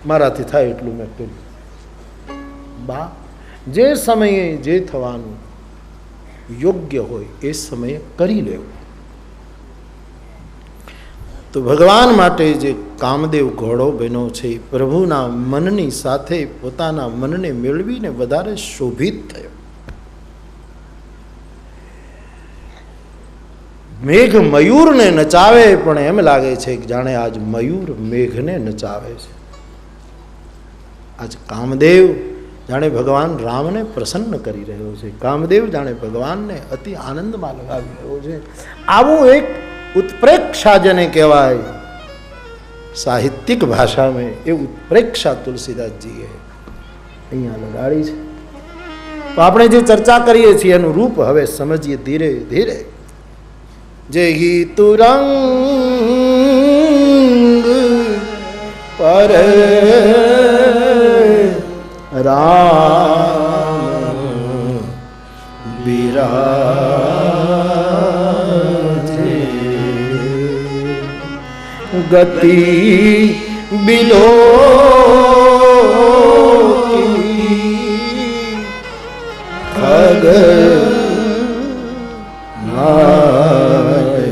મારાથી થાય એટલું મેં કર્યું. બા જે સમયે જે થવાનું યોગ્ય હોય એ સમયે કરી લેવું. તો ભગવાન માટે જે કામદેવ ઘોડો બન્યો છે, પ્રભુના મનની સાથે પોતાના મનને મેળવીને વધારે શોભિત થયો. મેઘ મયુરને નચાવે, પણ એમ લાગે છે કે જાણે આજ મયુર મેઘને નચાવે છે. આજ કામદેવ જાણે ભગવાન રામને પ્રસન્ન કરી રહ્યો છે. કામદેવ જાણે ભગવાનને અતિ આનંદમાં લગાવી રહ્યો છે. આવું એક उत्प्रेक्षा जने कहवाय साहित्यिक भाषा में, ये उत्प्रेक्षा तुलसीदास जी है अहींया लगाड़ी छे. तो આપણે જે ચર્ચા કરીએ છીએ એનું રૂપ હવે સમજીએ ધીરે ધીરે. જે તુરંગ પર રામ વિરાજ ગતિ બિલો ખગ નાયક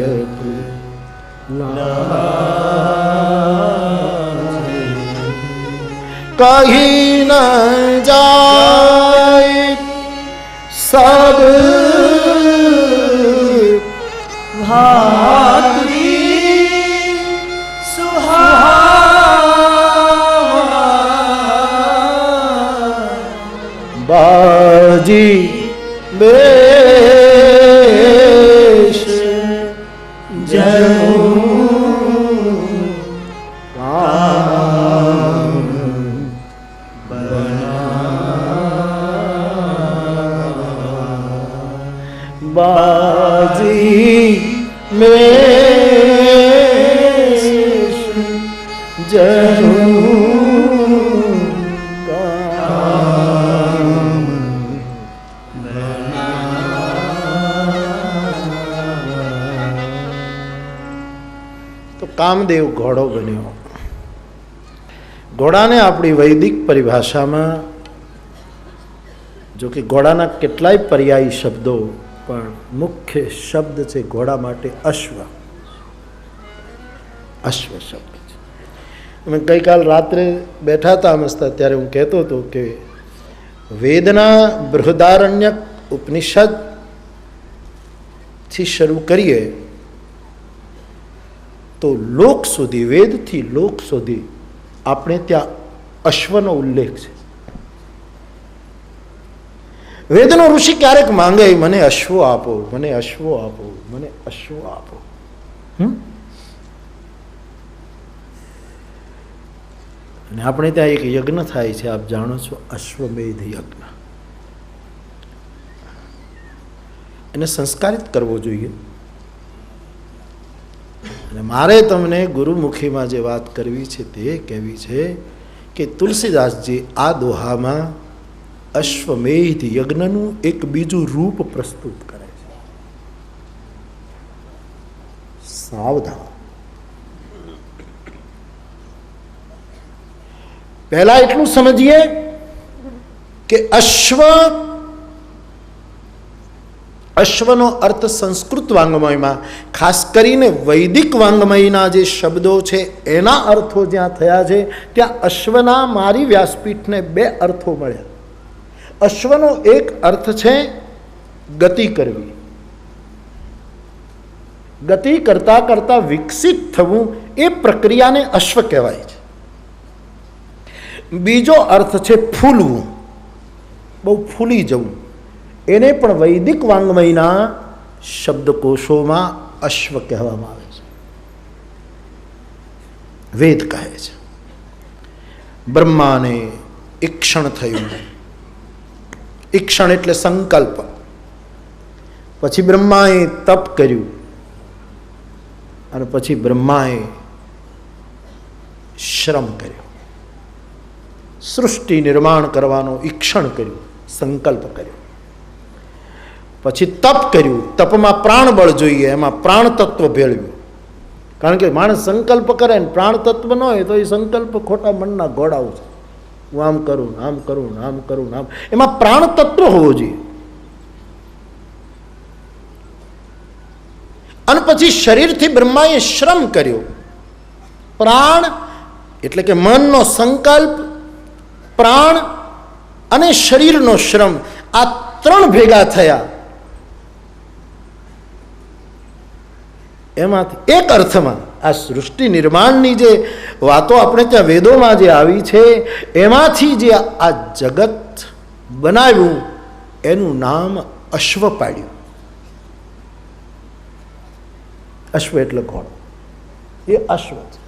કહીં ન જાય સબ ભાતરી સુહાવા બાજી બેશ જનું बाजी में जरूर तो कामदेव घोड़ो बन्यो. घोड़ाने अपनी वैदिक परिभाषा में जो कि घोड़ाना केटलाय पर्यायी शब्दों પણ મુખ્ય શબ્દ છે ઘોડા માટે અશ્વ. અશ્વ શબ્દ છે. અમે ગઈકાલ રાત્રે બેઠા હતા મસ્ત, ત્યારે હું કહેતો હતો કે વેદના બૃહદારણ્યક ઉપનિષદ થી શરૂ કરીએ તો લોક સુધી, વેદથી લોક સુધી આપણે ત્યાં અશ્વનો ઉલ્લેખ છે. વેદનો ઋષિ ક્યારેક માંગે મને અશ્વો આપો, મને અશ્વો આપો, મને અશ્વો આપો. અને આપણે ત્યાં એક યજ્ઞ થાય છે, આપ જાણો છો, અશ્વમેધ યજ્ઞ. એને સંસ્કારિત કરવો જોઈએ. અને મારે તમને ગુરુમુખીમાં જે વાત કરવી છે તે કહેવી છે કે તુલસીદાસજી આ દોહામાં અશ્વમેધ યજ્ઞનું એક બીજું રૂપ પ્રસ્તુત કરે છે. સાવધાન. પહેલા એટલું સમજીએ કે અશ્વનો અર્થ સંસ્કૃત વાંગ્મયમાં, ખાસ કરીને વૈદિક વાંગ્મયના જે શબ્દો છે એના અર્થો જ્યાં થયા છે ત્યાં અશ્વના મારી વ્યાસપીઠને બે અર્થો મળ્યા. અશ્વનો એક અર્થ છે ગતિ કરવી, ગતિ કરતા કરતા વિકસિત થવું, એ પ્રક્રિયાને અશ્વ કહેવાય છે. બીજો અર્થ છે ફૂલવું, બહુ ફૂલી જવું. એને પણ વૈદિક વાંગ્મયના શબ્દકોશોમાં અશ્વ કહેવામાં આવે છે. વેદ કહે છે બ્રહ્માને ઈક્ષણ થયું. ઈક્ષણ એટલે સંકલ્પ. પછી બ્રહ્માએ તપ કર્યું અને પછી બ્રહ્માએ શ્રમ કર્યો. સૃષ્ટિ નિર્માણ કરવાનો ઈક્ષણ કર્યું, સંકલ્પ કર્યો. પછી તપ કર્યું, તપમાં પ્રાણબળ જોઈએ, એમાં પ્રાણ તત્વ ભેળવ્યું. કારણ કે માણસ સંકલ્પ કરે ને પ્રાણ તત્વ ન હોય તો એ સંકલ્પ ખોટા મનના ઘોડાઓ છે. હું આમ કરું, આમ કરું, આમ કરું, આમ. એમાં પ્રાણ તત્વ હોવો જોઈએ. અને પછી શરીરથી બ્રહ્માએ શ્રમ કર્યો. પ્રાણ એટલે કે મનનો સંકલ્પ, પ્રાણ અને શરીરનો શ્રમ, આ ત્રણ ભેગા થયા. એમાંથી એક અર્થમાં આ સૃષ્ટિ નિર્માણની જે વાતો આપણે ત્યાં વેદોમાં જે આવી છે, એમાંથી જે આ જગત બનાવ્યું એનું નામ અશ્વ પાડ્યું. અશ્વ એટલે ઘોડો, એ અશ્વ છે.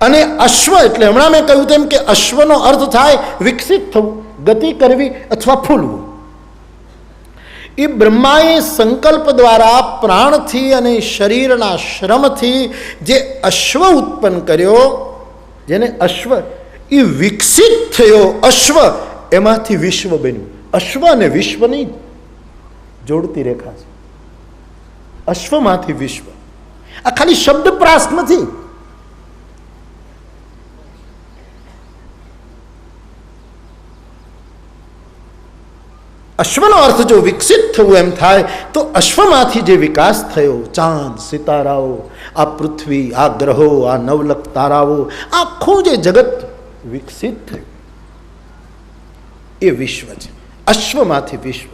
અને અશ્વ એટલે હમણાં મેં કહ્યું તેમ કે અશ્વનો અર્થ થાય વિકસિત થવું, ગતિ કરવી અથવા ફૂલવું. એ બ્રહ્માએ સંકલ્પ દ્વારા પ્રાણથી અને શરીરના શ્રમથી જે અશ્વ ઉત્પન્ન કર્યો, જેને અશ્વ એ વિકસિત થયો અશ્વ, એમાંથી વિશ્વ બન્યું. અશ્વ અને વિશ્વની જોડતી રેખા છે. અશ્વમાંથી વિશ્વ. આ ખાલી શબ્દપ્રાસ નથી. અશ્વનો અર્થ જો વિકસિત થવું એમ થાય તો અશ્વમાંથી જે વિકાસ થયો, ચાંદ, સિતારાઓ, આ પૃથ્વી, આ ગ્રહો, આ નવલખ તારાઓ, આખું જે જગત વિકસિત થયું એ વિશ્વ છે. અશ્વમાંથી વિશ્વ.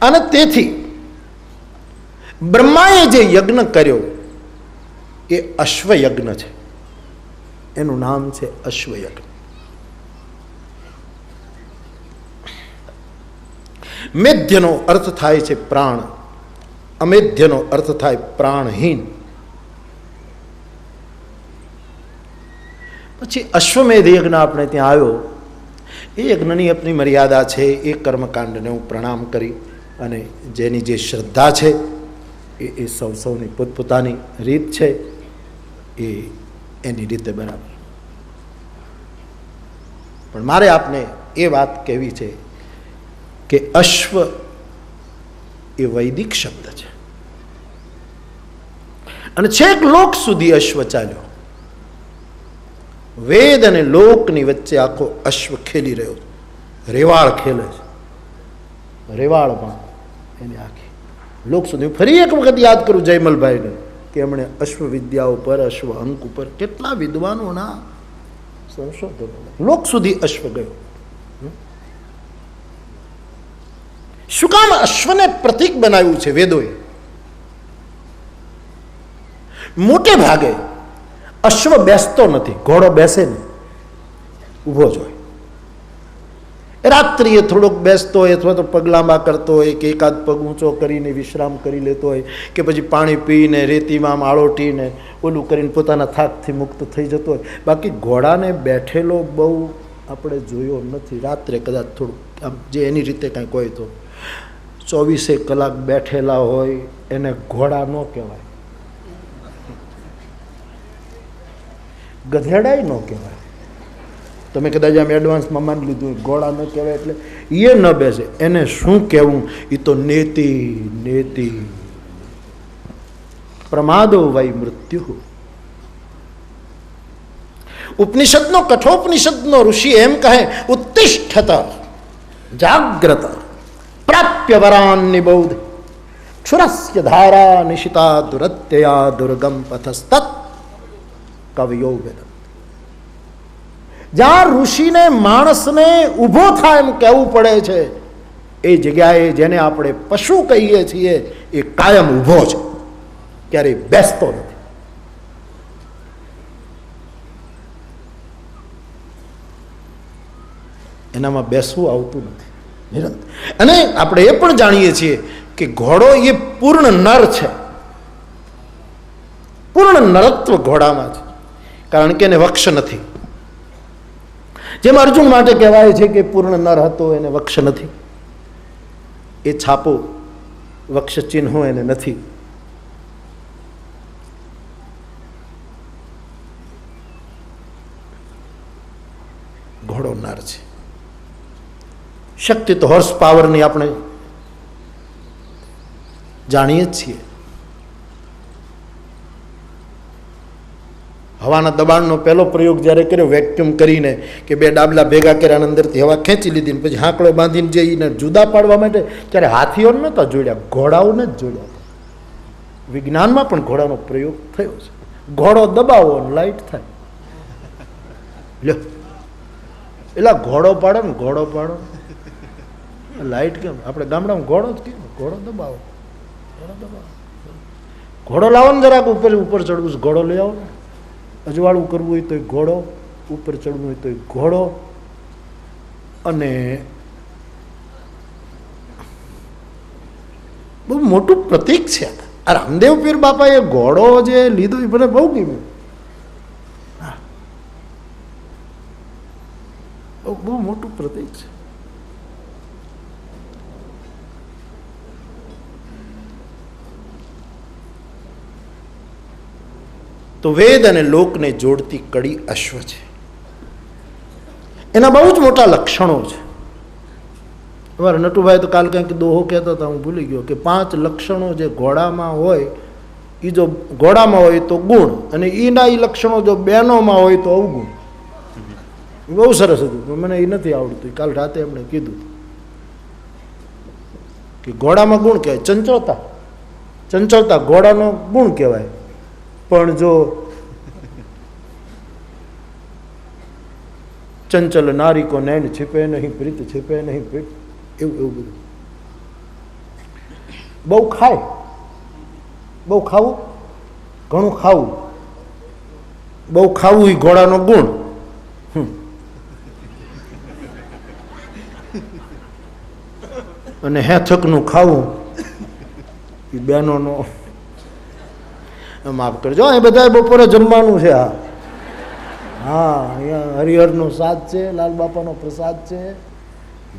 અને તેથી બ્રહ્માએ જે યજ્ઞ કર્યો એ અશ્વયજ્ઞ છે. એનું નામ છે અશ્વયજ્ઞ. મેધ્યનો અર્થ થાય છે પ્રાણ, અમેધ્યનો અર્થ થાય પ્રાણહીન. પછી અશ્વમેધ યજ્ઞ આપણે ત્યાં આવ્યો. એ યજ્ઞની આપણી મર્યાદા છે. એ કર્મકાંડને હું પ્રણામ કરી અને જેની જે શ્રદ્ધા છે એ સૌની પોતપોતાની રીત છે, એની રીતે બરાબર. પણ મારે આપને એ વાત કહેવી છે કે અશ્વ એ વૈદિક શબ્દ છે અને છેક લોક સુધી અશ્વ ચાલ્યો. વેદ અને લોકની વચ્ચે આખો અશ્વ ખેલી રહ્યો, રેવાળ ખેલે છે. રેવાળમાં એની આખી લોક સુધી. ફરી એક વખત યાદ કરું જયમલભાઈને કે એમણે અશ્વ વિદ્યાઓ પર, અશ્વ અંક ઉપર કેટલા વિદ્વાનોના સંશોધનો, લોક સુધી અશ્વ ગયો. શું કામ અશ્વને પ્રતીક બનાવ્યું છે વેદોએ? મોટે ભાગે અશ્વ બેસતો નથી, ઘોડો બેસે ને ઊભો જ હોય. રાત્રિએ થોડોક બેસતો હોય અથવા તો પગલાંબા કરતો હોય કે એકાદ પગ ઊંચો કરીને વિશ્રામ કરી લેતો હોય કે પછી પાણી પીને રેતીમાં આળોટીને ઓલું કરીને પોતાના થાકથી મુક્ત થઈ જતો હોય. બાકી ઘોડાને બેઠેલો બહુ આપણે જોયો નથી. રાત્રે કદાચ થોડું આમ જે એની રીતે કાંઈક હોય તો 24 કલાક બેઠેલા હોય એને ઘોડા ન કહેવાય, ગધેડાય ન કહેવાય. તમે કદાચ આમ એડવાન્સમાં માની લીધું ઘોડા ન કહેવાય એટલે એ ન બેસે. એને શું કહેવું? એ તો નેતિ નેતિ પ્રમાદો વૈ મૃત્યુ. ઉપનિષદનો કઠોપનિષદનો ઋષિ એમ કહે, ઉત્તિષ્ઠત જાગ્રત પ્રાપ્ય વરાન નિબોધ ક્ષુરસ્ય ધારા નિશિતા દુરત્યયા દુર્ગમ પથસ્તત કવિયો વેદ. જ્યાં ઋષિને માણસને ઊભો થાય એમ કહેવું પડે છે, એ જગ્યાએ જેને આપણે પશુ કહીએ છીએ એ કાયમ ઊભો છે, ક્યારેય બેસતો નથી. એનામાં બેસવું આવતું નથી નિરંતર. અને આપણે એ પણ જાણીએ છીએ કે ઘોડો એ પૂર્ણ નર છે. પૂર્ણ નરત્વ ઘોડામાં છે, કારણ કે એને વક્ષ નથી. જેમ અર્જુન માટે કહેવાય છે કે પૂર્ણ નર હતો, એને વક્ષ નથી. એ છાપો વક્ષ ચિહ્નો એને નથી. ઘોડો નર છે. શક્તિ તો હોર્સ પાવરની આપણે જાણીએ જ છીએ. હવાના દબાણનો પહેલો પ્રયોગ જ્યારે કર્યો વેક્યુમ કરીને કે બે ડાબલા ભેગા કર્યા, અંદરથી હવા ખેંચી લીધી, પછી હાંકડો બાંધીને જઈને જુદા પાડવા માટે ત્યારે હાથીઓને નહોતા જોડ્યા, ઘોડાઓને જ જોડ્યા. વિજ્ઞાનમાં પણ ઘોડાનો પ્રયોગ થયો છે. ઘોડો દબાવો ને લાઈટ થાય. લ્યો એલા ઘોડો પાડો ને ઘોડો પાડો, લાઈટ કેમ? આપણે ગામડામાં ઘોડો જ કેમ? ઘોડો દબાવો, ઘોડો દબાવો. ઘોડો લાવો ને જરાક ઉપર ઉપર ચડવું છે, ઘોડો લઈ આવો ને. અજવાળું કરવું હોય તો ઘોડો, ઉપર ચડવું હોય તો ઘોડો. અને બહુ મોટું પ્રતીક છે આ રામદેવ પીર બાપાએ ઘોડો જે લીધો એ મને બહુ ગમ્યું. બહુ મોટું પ્રતીક છે. તો વેદ અને લોકને જોડતી કડી અશ્વ છે. એના બહુ જ મોટા લક્ષણો છે. અમારા નટુભાઈ તો કાલ કંઈક દોહો કહેતા હતા, હું ભૂલી ગયો, કે 5 લક્ષણો જે ઘોડામાં હોય એ જો ઘોડામાં હોય તો ગુણ, અને એના એ લક્ષણો જો બહેનોમાં હોય તો અવગુણ. બહુ સરસ હતું, મને એ નથી આવડતું. કાલ રાતે એમણે કીધું કે ઘોડામાં ગુણ કહેવાય ચંચળતા. ચંચળતા ઘોડાનો ગુણ કહેવાય, પણ જો ચંચલ નારી કો નૈન छिपे નહીં પ્રીત छिपे નહીં પ્રીત, એવું એવું બધું. બહુ ખાય, બહુ ખાવું, ઘણું ખાવું, બહુ ખાવું એ ઘોડાનો ગુણ. અને હેથકનું ખાવું એ બહેનોનો. માફ કરજો, એ બધા બપોરે જમવાનું છે. હા હા, અહીંયા હરિહરનો સાદ છે, લાલ બાપાનો પ્રસાદ છે,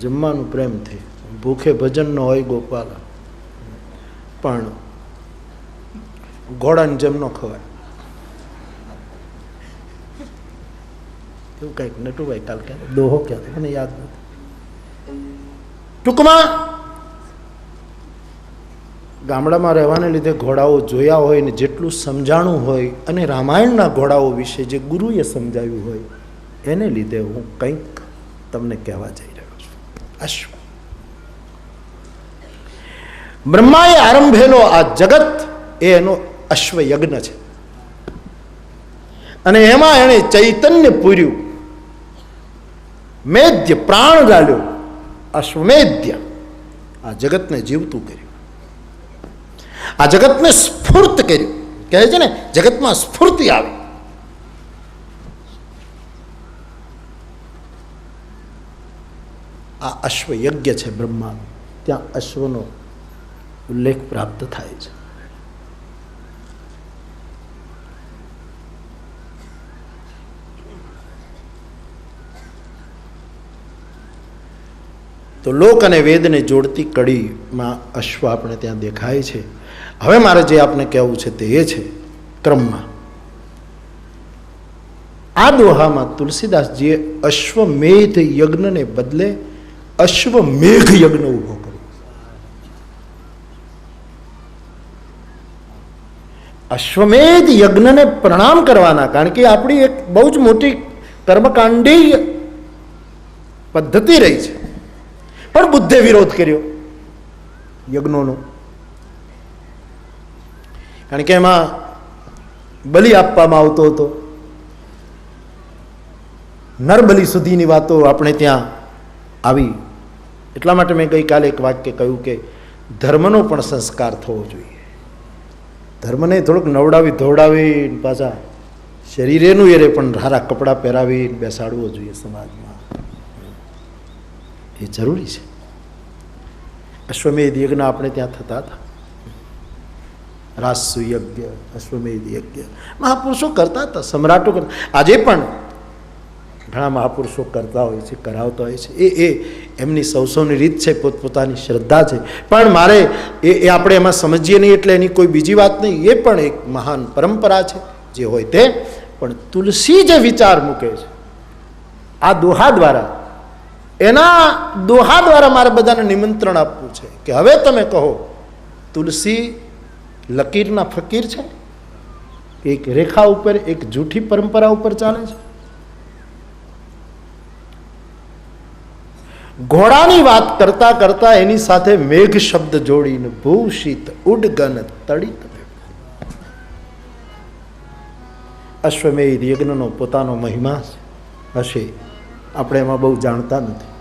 જમવાનું પ્રેમથી. ભૂખે ભજન ન હોય ગોપાલ, પણ ઘોડાની જેમ ન ખવાય. એવું કંઈક નટુભાઈ કાલ ક્યારે દોહો ક્યારે મને યાદ નથી. ટૂંકમાં ગામડામાં રહેવાને લીધે ઘોડાઓ જોયા હોય ને જેટલું સમજાણું હોય, અને રામાયણના ઘોડાઓ વિશે જે ગુરુએ સમજાવ્યું હોય એને લીધે હું કંઈક તમને કહેવા જઈ રહ્યો છું. અશ્વ, બ્રહ્માએ આરંભેલો આ જગત એ એનો અશ્વ યજ્ઞ છે. અને એમાં એણે ચૈતન્ય પૂર્યું, મેદ્ય પ્રાણ ગાળ્યો, અશ્વમેધ્ય આ જગતને જીવતું કર્યું, આ જગતને સ્ફૂર્ત કર્યું. કહે છે ને જગતમાં સ્ફૂર્તિ આવે. આ અશ્વ યજ્ઞ છે બ્રહ્માનો. ત્યાં અશ્વનો ઉલ્લેખ પ્રાપ્ત થાય છે. તો લોક અને વેદને જોડતી કડીમાં અશ્વ આપણે ત્યાં દેખાય છે. હવે મારે જે આપને કહેવું છે તે એ છે ક્રમમાં. આ દોહામાં તુલસીદાસજીએ અશ્વમેધ યજ્ઞને બદલે અશ્વમેઘ યજ્ઞ ઉભો કર્યો. અશ્વમેધ યજ્ઞને પ્રણામ કરવાના, કારણ કે આપણી એક બહુ જ મોટી કર્મકાંડીય પદ્ધતિ રહી છે, પણ બુદ્ધે વિરોધ કર્યો યજ્ઞોનો. કારણ કે એમાં બલિ આપવામાં આવતો હતો. નરબલી સુધીની વાતો આપણે ત્યાં આવી. એટલા માટે મેં ગઈકાલે એક વાક્ય કહ્યું કે ધર્મનો પણ સંસ્કાર થવો જોઈએ. ધર્મને થોડુંક નવડાવી ધોવડાવી પાછા શરીરેનું એરે પણ સારા કપડાં પહેરાવી બેસાડવો જોઈએ સમાજમાં. એ જરૂરી છે. અશ્વમેધ યજ્ઞ આપણે ત્યાં થતા હતા. રાસુ યજ્ઞ, અશ્વમેધ યજ્ઞ મહાપુરુષો કરતા હતા, સમ્રાટો કરતા. આજે પણ ઘણા મહાપુરુષો કરતા હોય છે, કરાવતા હોય છે. એ એમની સૌની રીત છે, પોતપોતાની શ્રદ્ધા છે. પણ મારે એ આપણે એમાં સમજીએ નહીં એટલે એની કોઈ બીજી વાત નહીં. એ પણ એક મહાન પરંપરા છે, જે હોય તે. પણ તુલસી જે વિચાર મૂકે છે આ દોહા દ્વારા, એના દોહા દ્વારા મારે બધાને નિમંત્રણ આપવું છે કે હવે તમે કહો તુલસી લકીરના ફકીર છે કે એક રેખા ઉપર, એક જૂઠી પરંપરા ઉપર ચાલે છે. ઘોડાની વાત કરતા કરતા એની સાથે મેઘ શબ્દ જોડીને ભૂષિત ઉડગન તડિત. અશ્વમેધ યજ્ઞનો પોતાનો મહિમા હશે, આપણે એમાં બહુ જાણતા નથી.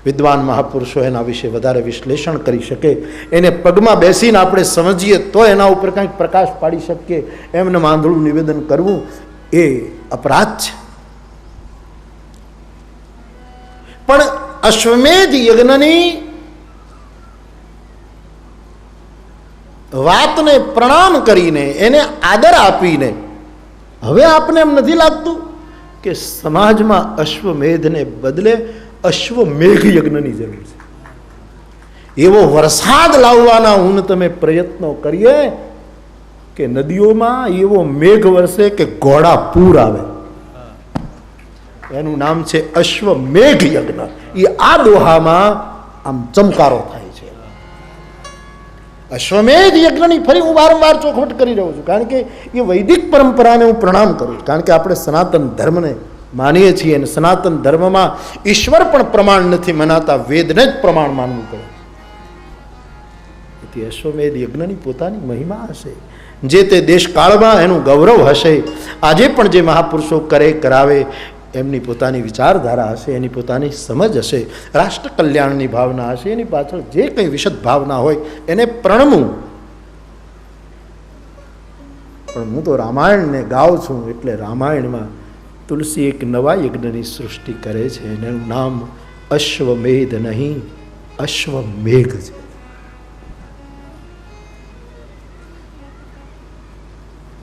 વિદ્વાન મહાપુરુષો એના વિશે વધારે વિશ્લેષણ કરી શકે, એને પગમાં બેસીને આપણે સમજીએ તો એના ઉપર કંઈક પ્રકાશ પાડી શકીએ. એમને માંદળું નિવેદન કરવું એ અપરાધ છે. પણ અશ્વમેધ યજ્ઞની વાતને પ્રણામ કરીને, એને આદર આપીને, હવે આપને એમ નથી લાગતું કે સમાજમાં અશ્વમેધને બદલે અશ્વમેઘ યજ્ઞની જરૂર છે? એવો વરસાદ લાવવાના હું તમે પ્રયત્નો કરીએ કે નદીઓમાં એવો મેઘ વરસે કે ઘોડા પૂર આવે. એનું નામ છે અશ્વમેઘ યજ્ઞ. એ આ દોહામાં આમ ચમકારો થાય છે. અશ્વમેધ યજ્ઞની ફરી હું વારંવાર ચોખવટ કરી રહ્યો છું, કારણ કે એ વૈદિક પરંપરાને હું પ્રણામ કરું છું. કારણ કે આપણે સનાતન ધર્મને માનીએ છીએ અને સનાતન ધર્મમાં ઈશ્વર પણ પ્રમાણ નથી મનાતા, વેદને જ પ્રમાણ માનવું પડે. તેથી અશ્વમેધ યજ્ઞની પોતાની મહિમા હશે, જે તે દેશકાળમાં એનું ગૌરવ હશે. આજે પણ જે મહાપુરુષો કરે કરાવે એમની પોતાની વિચારધારા હશે, એની પોતાની સમજ હશે, રાષ્ટ્ર કલ્યાણની ભાવના હશે. એની પાછળ જે કંઈ વિશદ ભાવના હોય એને પ્રણમવું. પણ હું તો રામાયણને ગાઉં છું, એટલે રામાયણમાં તુલસી એક નવા યજ્ઞની સૃષ્ટિ કરે છે, એનું નામ અશ્વમેધ નહીં, અશ્વમેઘ છે.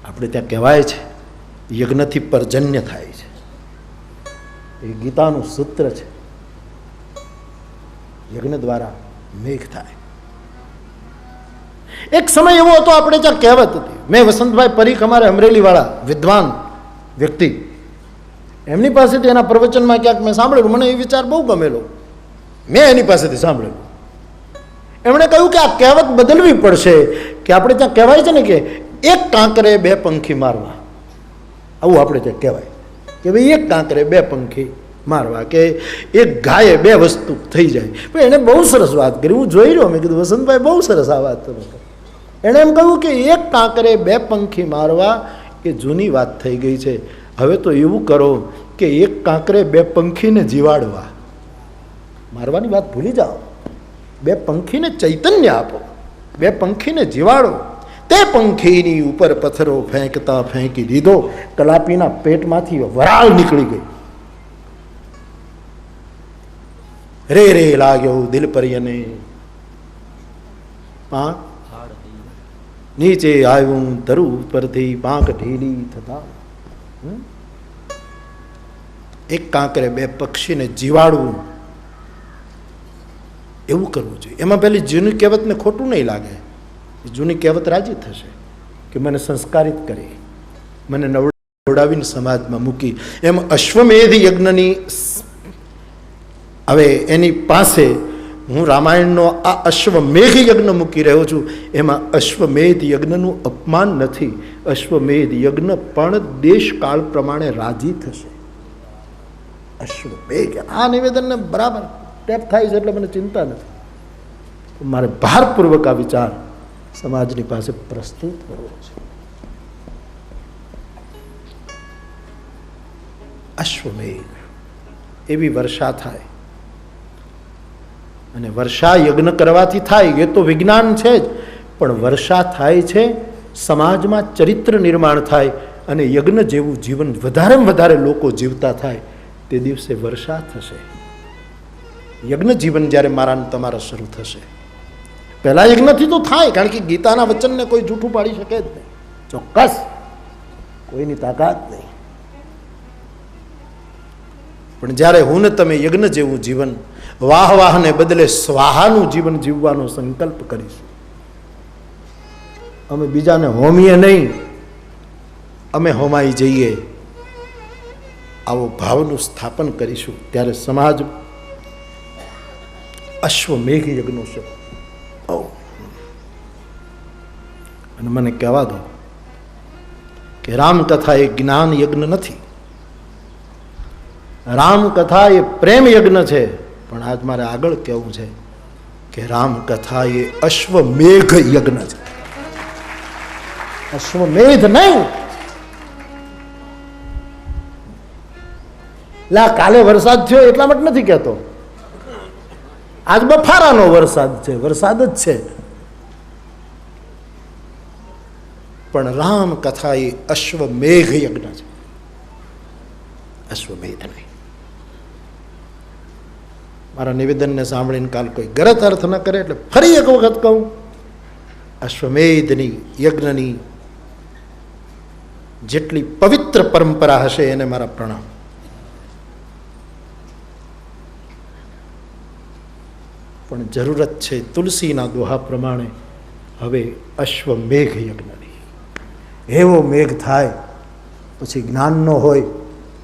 આપણે ત્યાં કહેવાય છે યજ્ઞથી પર્જન્ય થાય છે, એ ગીતાનું સૂત્ર છે. યજ્ઞ દ્વારા મેઘ થાય. એક સમય એવો હતો, આપણે ત્યાં કહેવત હતી. મેં વસંતભાઈ પરીખ, અમારે અમરેલી વાળા વિદ્વાન વ્યક્તિ, એમની પાસેથી એના પ્રવચનમાં ક્યાંક મેં સાંભળેલું, મને એ વિચાર બહુ ગમેલો. મેં એની પાસેથી સાંભળેલું. એમણે કહ્યું કે આ કહેવત બદલવી પડશે, કે આપણે ત્યાં કહેવાય છે ને કે એક કાંકરે બે પંખી મારવા. આવું આપણે ત્યાં કહેવાય કે ભાઈ એક કાંકરે બે પંખી મારવા, કે એક ગાયે બે વસ્તુ થઈ જાય. પણ એણે બહુ સરસ વાત કરી. હું જોઈ રહ્યો, મેં કીધું વસંતભાઈ બહુ સરસ આ વાત તમે. એણે એમ કહ્યું કે એક કાંકરે બે પંખી મારવા એ જૂની વાત થઈ ગઈ છે. હવે તો એવું કરો કે એક કાંકરે બે પંખીને જીવાડવા. મારવાની વાત ભૂલી જાઓ, બે પંખીને ચૈતન્ય આપો, બે પંખીને જીવાડો. તે પંખીની ઉપર પથ્થરો ફેંકતા ફેંકી દીધો, કલાપીના પેટમાંથી વરાળ નીકળી ગઈ. રે રે લાગ્યો દિલ પરિયને, પાંખ નીચે આવ્યું ધરુ ઉપરથી પાંખ ઢીલી થતા. એક કાંકરે બે પક્ષીને જીવાડવું, એવું કરવું જોઈએ. એમાં પેલી જૂની કહેવતને ખોટું નહીં લાગે. જૂની કહેવત રાજી થશે કે મને સંસ્કારિત કરી, મને નવડાવીને સમાજમાં મૂકી. એમ અશ્વમેધ યજ્ઞની હવે એની પાસે હું રામાયણનો આ અશ્વમેઘ યજ્ઞ મૂકી રહ્યો છું. એમાં અશ્વમેધ યજ્ઞનું અપમાન નથી. અશ્વમેધ યજ્ઞ પણ દેશકાળ પ્રમાણે રાજી થશે. અશ્વમેઘ આ નિવેદનને બરાબર ટેપ થાય છે, એટલે મને ચિંતા નથી. મારે ભારપૂર્વક આ વિચાર સમાજની પાસે પ્રસ્તુત કરવો છે. અશ્વમેઘ, એવી વર્ષા થાય. અને વર્ષા યજ્ઞ કરવાથી થાય એ તો વિજ્ઞાન છે જ, પણ વર્ષા થાય છે સમાજમાં ચરિત્ર નિર્માણ થાય, અને યજ્ઞ જેવું જીવન વધારેમાં વધારે લોકો જીવતા થાય તે દિવસે વર્ષા થશે. યજ્ઞ જીવન જ્યારે મારા તમારા શરૂ થશે, પહેલા યજ્ઞથી તો થાય, કારણ કે ગીતાના વચનને કોઈ જૂઠું પાડી શકે જ નહીં. ચોક્કસ કોઈની તાકાત નહીં. પણ જ્યારે હું ને તમે યજ્ઞ જેવું જીવન, વાહ વાહને બદલે સ્વાહાનું જીવન જીવવાનો સંકલ્પ કરીશું, અમે બીજાને હોમીએ નહીં, અમે હોમાઈ જઈએ, આવો ભાવનું સ્થાપન કરીશું, ત્યારે સમાજ અશ્વમેઘ યજ્ઞો છે. અને મને કહેવા દો કે રામકથા એ જ્ઞાન યજ્ઞ નથી, રામકથા એ પ્રેમ યજ્ઞ છે. પણ આજ મારે આગળ કહેવું છે કે રામકથા એ અશ્વમેઘ યજ્ઞ છે, અશ્વમેધ નહીં. લા કાલે વરસાદ થયો એટલા માટે નથી કહેતો, આજ બફારાનો વરસાદ છે, વરસાદ જ છે. પણ રામ કથા એ અશ્વમેઘ યજ્ઞ છે, અશ્વમેધ નહીં. મારા નિવેદનને સાંભળીને કાલ કોઈ ગલત અર્થ ન કરે એટલે ફરી એક વખત કહું, અશ્વમેધની યજ્ઞની જેટલી પવિત્ર પરંપરા હશે એને મારા પ્રણામ. પણ જરૂરત છે તુલસીના દોહા પ્રમાણે હવે અશ્વમેઘ યજ્ઞની. એવો મેઘ થાય પછી જ્ઞાનનો હોય,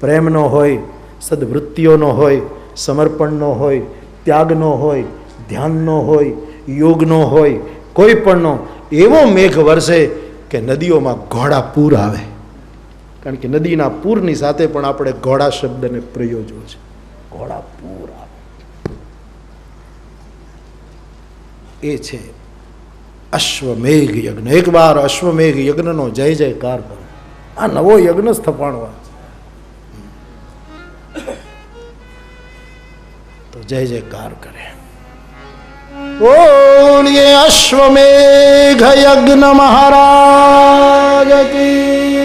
પ્રેમનો હોય, સદવૃત્તિઓનો હોય, સમર્પણનો હોય, ત્યાગનો હોય, ધ્યાનનો હોય, યોગનો હોય, કોઈ પણનો એવો મેઘ વરસે કે નદીઓમાં ઘોડા પૂર આવે. કારણ કે નદીના પૂરની સાથે પણ આપણે ઘોડા શબ્દને પ્રયોજવો છે. ઘોડા પૂર આવે એ છે અશ્વમેઘ યજ્ઞ. એક વાર અશ્વમેઘ યજ્ઞનો જય જયકાર કરો. આ નવો યજ્ઞ સ્થપાણવા તો જય જયકાર કરે. બોલીએ અશ્વમેઘ યજ્ઞ મહારાજ કી.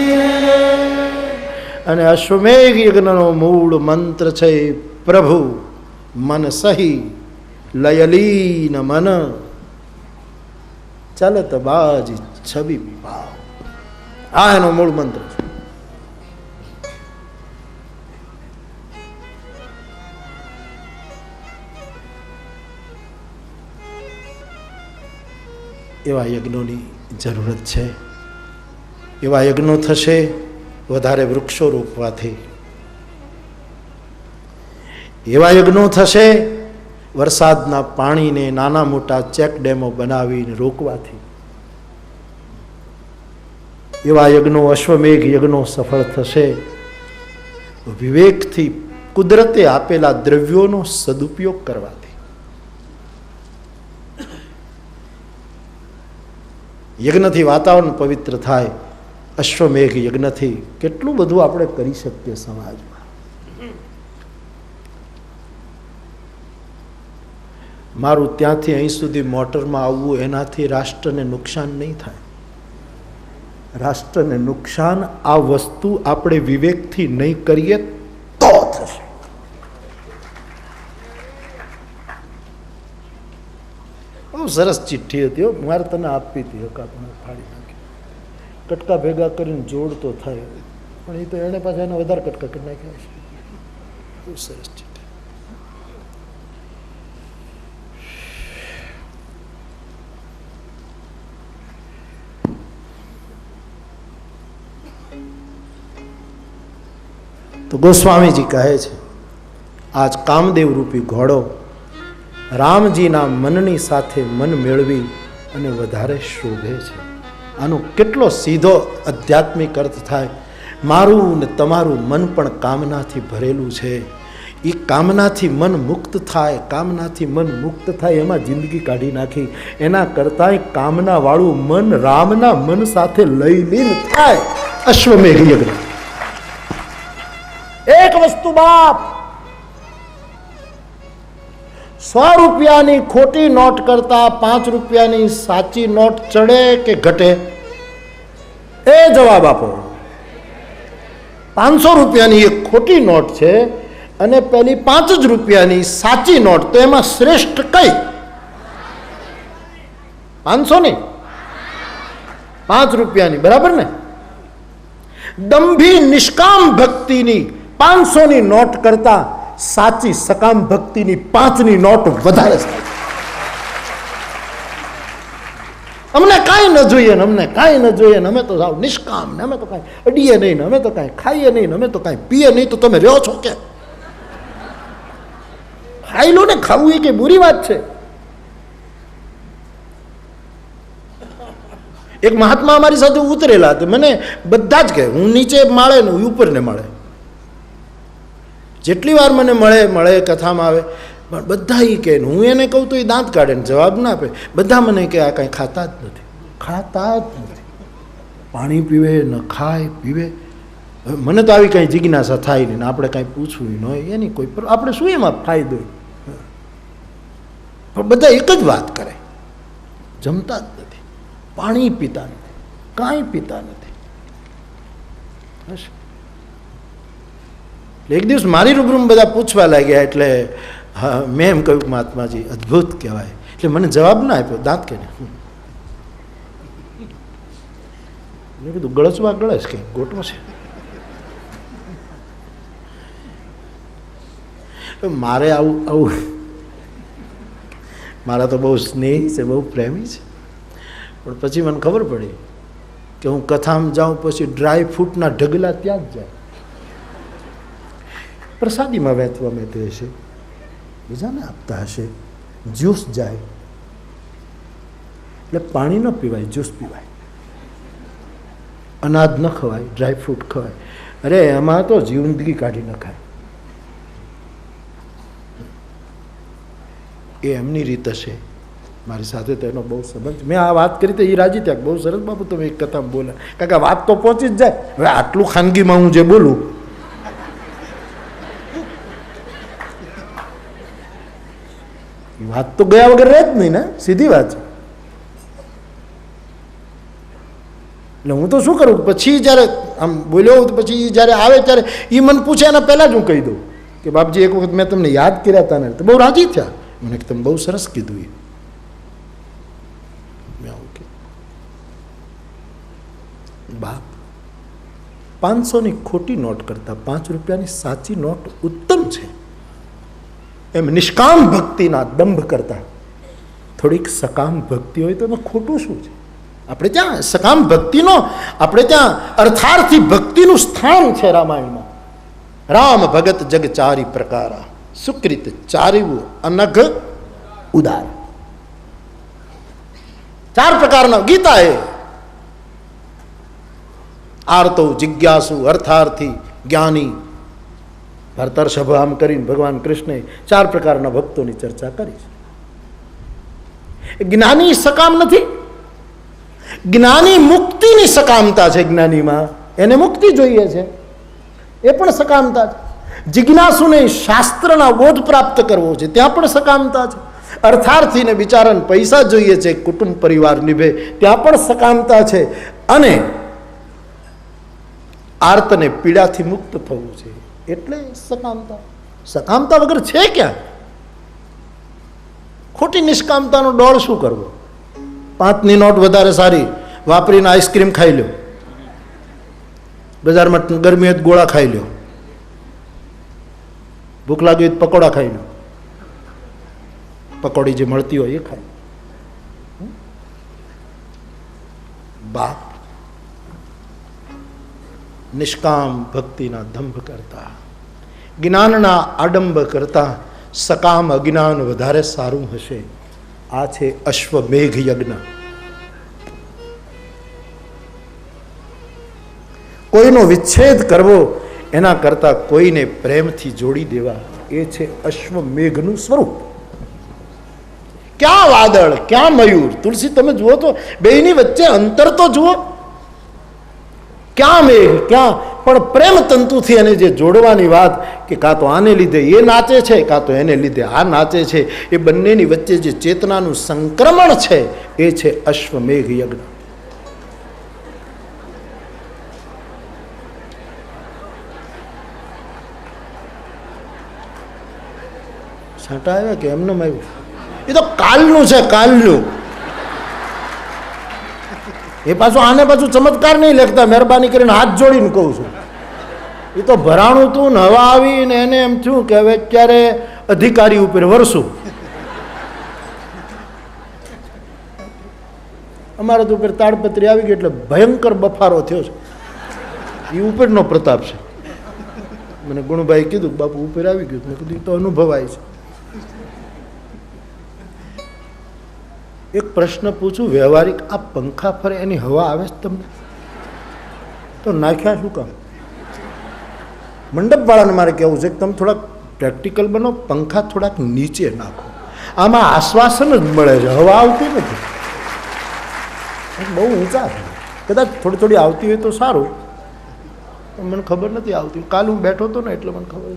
અને અશ્વમેઘ યજ્ઞનો મૂળ મંત્ર છે પ્રભુ મન સહી લયલીન મન ચલત બાજી છબી ભાવ. આ એનો મૂળ મંત્ર છે. એવા યજ્ઞોની જરૂરત છે. એવા યજ્ઞો થશે વધારે વૃક્ષો રોપવાથી. એવા યજ્ઞો થશે વરસાદના પાણીને નાના મોટા ચેક ડેમો બનાવીને રોકવાથી. એવા યજ્ઞો અશ્વમેઘ યજ્ઞો સફળ થશે વિવેકથી કુદરતે આપેલા દ્રવ્યોનો સદુપયોગ કરવાથી. યજ્ઞથી વાતાવરણ પવિત્ર થાય. અશ્વમેઘ યજ્ઞથી કેટલું બધું આપણે કરી શકીએ સમાજમાં. મારું ત્યાંથી અહીં સુધી મોટરમાં આવવું એનાથી રાષ્ટ્રને નુકસાન નહીં થાય. રાષ્ટ્રને નુકસાન આ વસ્તુ આપણે વિવેકથી નહીં કરીએ તો થશે. બહુ સરસ ચિઠ્ઠી હતી, મારે તને આપી હતી, હકાતને ફાડી નાખી. કટકા ભેગા કરીને જોડતો થાય, પણ એ તો એને પાછા એને વધારે કટકા કરી નાખ્યા છે. બહુ સરસ ચિઠ્ઠી. તો ગોસ્વામીજી કહે છે આજ કામદેવ રૂપી ઘોડો રામજીના મનની સાથે મન મેળવી અને વધારે શોભે છે. આનો કેટલો સીધો આધ્યાત્મિક અર્થ થાય. મારું ને તમારું મન પણ કામનાથી ભરેલું છે. એ કામનાથી મન મુક્ત થાય, કામનાથી મન મુક્ત થાય એમાં જિંદગી કાઢી નાખી. એના કરતાંય કામનાવાળું મન રામના મન સાથે લઈ લીન થાય. અશ્વમેઘ યજ્ઞ. એક વસ્તુ બાપ, 100 રૂપિયાની ખોટી નોટ કરતા 5 રૂપિયાની સાચી નોટ ચડે કે ઘટે? એ જવાબ આપો. 500 રૂપિયાની એક ખોટી નોટ છે અને પેલી 5 જ રૂપિયાની સાચી નોટ, તો એમાં શ્રેષ્ઠ કઈ? 500 નહીં, 5 રૂપિયાની. બરાબર ને? દંભી નિષ્કામ ભક્તિની 500ની નોટ કરતા સાચી સકામ ભક્તિની 5ની નોટ વધારે સારી. અમને કાંઈ ન જોઈએ ને, અમને કાંઈ ન જોઈએ ને, અમે તો સાવ નિષ્કામ ને, અમે તો કાંઈ અડીએ નહીં ને, અમે તો કાંઈ ખાઈએ નહીં ને, અમે તો કાંઈ પીએ નહીં. તો તમે રહ્યો છો કે? ખાઈ લો ને. ખાવું એ કઈ બુરી વાત છે? એક મહાત્મા અમારી સાથે ઉતરેલા હતા. મને બધા જ કહે, હું નીચે માળે ને ઉપર ને માળે, જેટલી વાર મને મળે કથામાં આવે, પણ બધા એ કહે, હું એને કહું તો એ દાંત કાઢે ને જવાબ ના આપે. બધા મને કહે આ કાંઈ ખાતા જ નથી, ખાતા જ નથી. પાણી પીવે ન ખાય પીવે. મને તો આવી કંઈ જિજ્ઞાસા થાય નહીં ને આપણે કાંઈ પૂછવું ન હોય એની કોઈ આપણે શું એમાં ફાયદો પણ બધા એક જ વાત કરે, જમતા જ નથી, પાણી પીતા નથી, કાંઈ પીતા નથી. એક દિવસ મારી રૂબરૂમાં બધા પૂછવા લાગ્યા એટલે મેં એમ કહ્યું મહાત્માજી અદ્ભુત કહેવાય. એટલે મને જવાબ ના આપ્યો, દાંત કે મેં કીધું ગળસવા ગળસ કે ગોટો છે. મારે આવું મારા તો બહુ સ્નેહી છે, બહુ પ્રેમી છે, પણ પછી મને ખબર પડી કે હું કથામાં જાઉં પછી ડ્રાય ફ્રૂટના ઢગલા ત્યાં જ જાય, પ્રસાદીમાં વહેંચવા મેં તે હશે, બીજાને આપતા હશે, જ્યુસ જાય એટલે પાણી ન પીવાય, જ્યુસ પીવાય, અનાજ ન ખવાય, ડ્રાય ફ્રૂટ ખવાય. અરે એમાં તો જિંદગી કાઢી નખાય. એ એમની રીત હશે, મારી સાથે તો એનો બહુ સંબંધ. મેં આ વાત કરી તો એ રાજી થયા, બહુ સરસ બાબુ તમે એક કથા બોલા, કારણ કે વાત તો પહોંચી જ જાય. હવે આટલું ખાનગીમાં હું જે બોલું વાત તો ગયા વગર રહે જ નહીં ને, સીધી વાત છે. એટલે હું તો શું કરું, પછી જ્યારે આમ બોલ્યો તો પછી જ્યારે આવે ત્યારે એ મને પૂછે એના પહેલાં જ હું કહી દઉં કે બાપજી એક વખત મેં તમને યાદ કર્યા હતા ને, તો બહુ રાજી થયા. મને કે તમે બહુ સરસ કીધું. એ મેં આવું કીધું, બાપ 500ની ખોટી નોટ કરતા 5 રૂપિયાની સાચી નોટ ઉત્તમ છે. એમ નિષ્કામ ભક્તિના દંભ કરતા થોડીક સકામ ભક્તિ હોય તો એમાં ખોટું શું છે? આપણે ત્યાં સકામ ભક્તિનો, આપણે ત્યાં અર્થાર્થી ભક્તિનું સ્થાન છે રામાયણમાં. રામ ભગત જગ ચારી પ્રકારા, સુકૃત ચારીવું અનઘ ઉદાર. 4 પ્રકારના ગીતા એ આર્તો, જિજ્ઞાસુ, અર્થાર્થી, જ્ઞાની. ભરતર્ષભ આમ કરીને ભગવાન કૃષ્ણે 4 પ્રકારના ભક્તોની ચર્ચા કરી છે. જ્ઞાની સકામ નથી, જ્ઞાની મુક્તિની સકામતા છે. જ્ઞાનીમાં એને મુક્તિ જોઈએ છે, એ પણ સકામતા છે. જિજ્ઞાસુને શાસ્ત્રના બોધ પ્રાપ્ત કરવો છે, ત્યાં પણ સકામતા છે. અર્થાર્થીને બિચારાને પૈસા જોઈએ છે, કુટુંબ પરિવાર નિભે, ત્યાં પણ સકામતા છે. અને આર્તને પીડાથી મુક્ત થવું છે, એટલે સકામતા. સકામતા વગર છે ક્યાં? ખોટી નિષ્કામતાનો ડોળ શું કરવો? 5ની નોટ વધારે સારી વાપરીને આઈસ્ક્રીમ ખાઈ લો, બજારમાં ગરમી હોય ગોળા ખાઈ લો, ભૂખ લાગી હોય પકોડા ખાઈ લો, પકોડી જે મળતી હોય એ ખાઈ. બાપ નિષ્કામ ભક્તિના દંભ કરતા, જ્ઞાનના આડંબ કરતા સકામ અજ્ઞાન વધારે સારું હશે. આ છે અશ્વમેઘ યજ્ઞ. કોઈનો વિચ્છેદ કરવો એના કરતા કોઈને પ્રેમથી જોડી દેવા, એ છે અશ્વમેઘનું સ્વરૂપ. ક્યાં વાદળ, ક્યાં મયુર? તુલસી તમે જુઓ તો બેયની વચ્ચે અંતર તો જુઓ. ક્યાં મેઘ, ક્યાં પણ પ્રેમ તંતુથી એને જે જોડવાની વાત, કે કાં તો આને લીધે એ નાચે છે, કાં તો એને લીધે આ નાચે છે, એ બંનેની વચ્ચે જે ચેતનાનું સંક્રમણ છે, એ છે અશ્વમેઘ યજ્ઞ. છાંટા આવ્યા કે એમને આવ્યું? એ તો કાલનું છે, કાલનું. એ પાછું આને પાછું ચમત્કાર નહીં લખતા, મહેરબાની કરીને હાથ જોડીને કહું છું. એ તો ભરાણું તું ને હવા આવીને એને એમ થયું કે હવે અત્યારે અધિકારી ઉપર વરસું. અમારા તો ઉપર તાડપત્રી આવી ગઈ એટલે ભયંકર બફારો થયો છે. એ ઉપરનો પ્રતાપ છે. મને ગુણભાઈ કીધું બાપુ ઉપર આવી ગયું. મેં કીધું તો અનુભવાય છે. એક પ્રશ્ન પૂછું વ્યવહારિક, આ પંખા ફરે એની હવા આવે છે તમને? તો નાખ્યા શું કામ? મંડપવાળાને મારે કહેવું છે કે તમે થોડાક પ્રેક્ટિકલ બનો, પંખા થોડાક નીચે નાખો. આમાં આશ્વાસન જ મળે છે, હવા આવતી નથી. બહુ ઊંચા છે, કદાચ થોડી થોડી આવતી હોય તો સારું. પણ મને ખબર નથી આવતી. કાલ હું બેઠો હતો ને એટલે મને ખબર.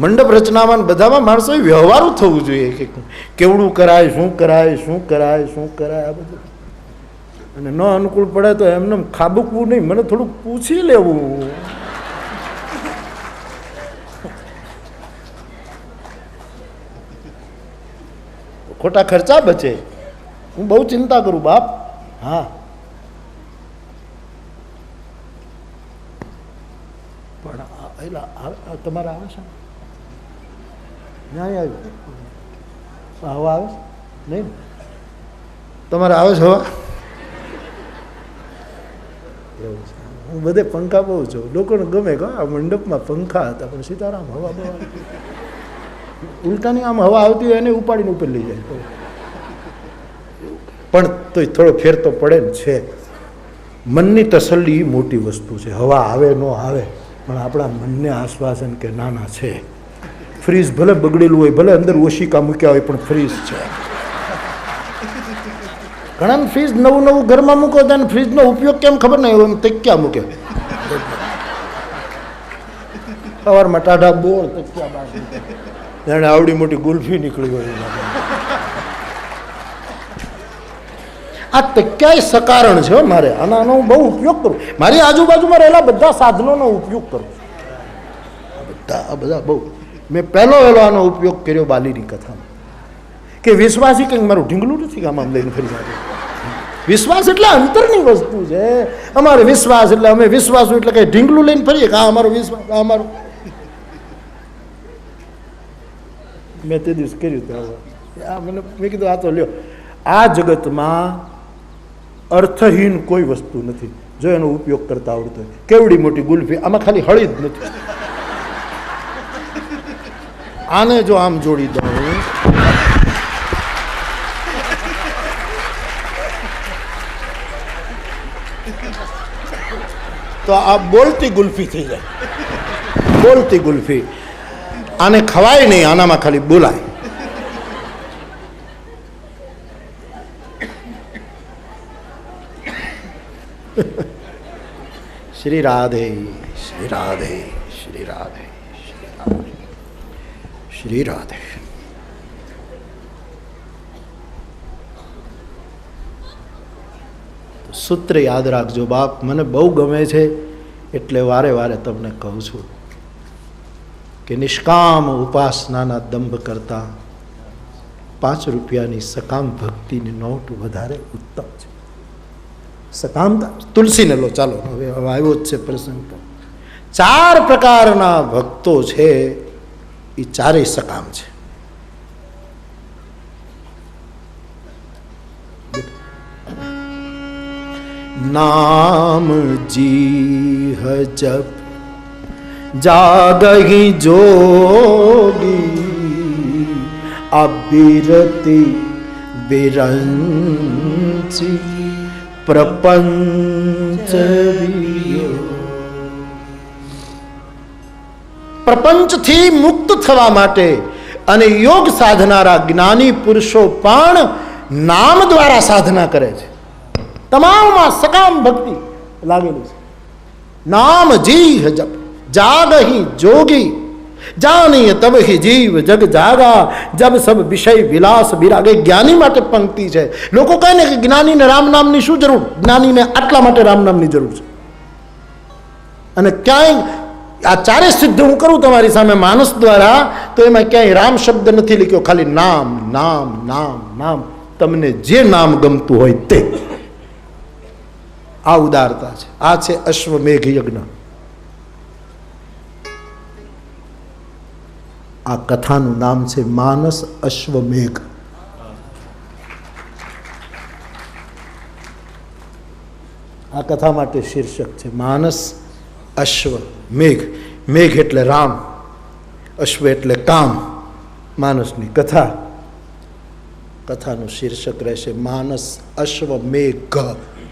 મંડપ રચનામાં બધામાં માણસોએ વ્યવહારું થવું જોઈએ કે કેવડું કરાય, શું કરાય, શું કરાય, શું કરાય, આ બધું. અને ન અનુકૂળ પડે તો એમને ખાબકવું નહીં, મને થોડુંક પૂછી લેવું. ખોટા ખર્ચા બચે. હું બહુ ચિંતા કરું બાપ. હા, પણ તમારે આવે છે ન્યાય આવ્યું હવા આવે નહીં ને? તમારે આવે છે હવા? એવું છે. હું બધે પંખા બહુ છું, લોકોને ગમે કે આ મંડપમાં પંખા હતા પણ સીતારામ હવા બહુ ઉલટાની આમ હવા આવતી હોય એને ઉપાડીને ઉપર લઈ જાય. પણ તોય થોડો ફેર તો પડે ને છે. મનની તસલ્લી મોટી વસ્તુ છે. હવા આવે ન આવે પણ આપણા મનને આશ્વાસન કે નાના છે. ફ્રીજ ભલે બગડેલું હોય, ભલે અંદર ઓશિકા મૂક્યા હોય, પણ ફ્રીજ છે. ઘણા ફ્રીજ નવું નવું ઘરમાં મૂકો તો ફ્રીજનો ઉપયોગ કેમ ખબર નહીં હોય, તક્યા મૂકે. સવારમાં ટાઢા બોર તક્યા બાદ જાણે આવડી મોટી ગુલ્ફી નીકળી હોય. આ તક્યા સકારણ છે મારે. આનો હું બહુ ઉપયોગ કરું. મારી આજુબાજુમાં રહેલા બધા સાધનોનો ઉપયોગ કરું. બધા બહુ. મેં પહેલો આનો ઉપયોગ કર્યો બાલીની કથામાં કે વિશ્વાસી કંઈક મારું ઢીંગલું નથી કે આમ લઈને ફરી જાય. વિશ્વાસ એટલે અંતરની વસ્તુ છે. અમારે વિશ્વાસ એટલે અમે વિશ્વાસ એટલે કંઈ ઢીંગલું લઈને ફરીએ કે આ અમારો વિશ્વાસ, આ અમારો. મેં તે દિવસ કર્યું હતું. આ મને મેં કીધું આ તો લ્યો, આ જગતમાં અર્થહીન કોઈ વસ્તુ નથી જો એનો ઉપયોગ કરતા આવડતો હોય. કેવડી મોટી ગુલ્ફી, આમાં ખાલી હળી જ નથી. આને જો આમ જોડી દઉં તો આ બોલતી ગુલ્ફી થઈ જાય. બોલતી ગુલ્ફી. આને ખવાય નહીં, આનામાં ખાલી બોલાય. શ્રી રાધે, શ્રી રાધે, શ્રી રાધે, શ્રી રાધે, શ્રી રાધે. સૂત્ર યાદ રાખજો બાપ. મને બહુ ગમે છે એટલે વારે વારે તમને કહું છું કે નિષ્કામ ઉપાસનાના દંભ કરતા 5 રૂપિયાની સકામ ભક્તિની નોટ વધારે ઉત્તમ છે. સકામતા તુલસીને લો. ચાલો હવે આવ્યો જ છે પ્રસંગ. 4 પ્રકારના ભક્તો છે, એ ચારેય સકામ છે. નામ જીહ જપ જાગહી જોગી અબિરતિ બિરંચી પ્રપંચ. પ્રપંચથી મુક્ત થવા માટે અને યોગ સાધનારા જ્ઞાની પુરુષો પણ નામ દ્વારા સાધના કરે છે. તમામમાં સકામ ભક્તિ લાગેલી છે. નામ જીહ જપ જાગહી જોગી જાનીય તબ હી જીવ જગ જાગા જબ સબ વિષય વિલાસ વિરાગે. જ્ઞાની માટે પંક્તિ છે. લોકો કહે ને કે જ્ઞાનીને રામ નામની શું જરૂર? જ્ઞાનીને આટલા માટે રામ નામની જરૂર છે. અને ક્યાંય આ ચારે સિદ્ધ હું કરું તમારી સામે માનસ દ્વારા, તો એમાં ક્યાંય રામ શબ્દ નથી લખ્યો, ખાલી નામ નામ નામ નામ. તમને જે નામ ગમતું હોય તે. આ ઉદારતા છે. આ છે અશ્વમેઘ યજ્ઞ. આ કથાનું નામ છે માનસ અશ્વમેઘ. આ કથા માટે શીર્ષક છે માનસ અશ્વ મેઘ. મેઘ એટલે રામ, અશ્વ એટલે કામ. માનસની કથા. કથાનું શીર્ષક રહેશે માનસ અશ્વ મેઘ.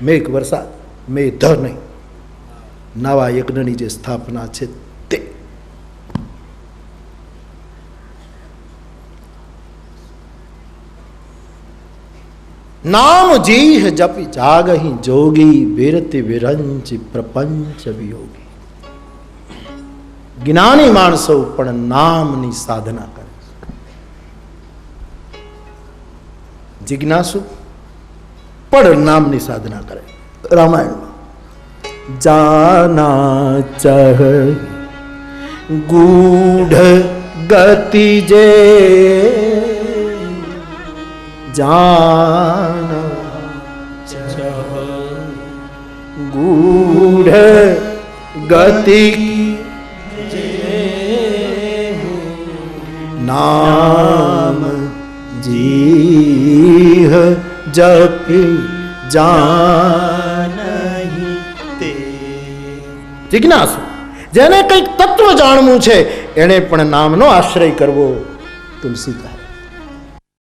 મેઘ વરસાદ, મેઘ નહીં. નવા યજ્ઞની જે સ્થાપના છે તે. નામ જીહ જપી જાગહી જોગી વિરતિ વિરંચ પ્રપંચ વિયોગી. જ્ઞાની માણસો પણ નામની સાધના કરે. જિજ્ઞાસુ પણ નામની સાધના કરે. રામાયણમાં જાના ચહ ગૂઢ ગતિ જે જાન ગૂઢ ગતિ નામ જીહ જપી જાનહી તે. જિજ્ઞાસુ, જેને કંઈક તત્વ જાણવું છે એને પણ નામનો આશ્રય કરવો તુલસી કહે.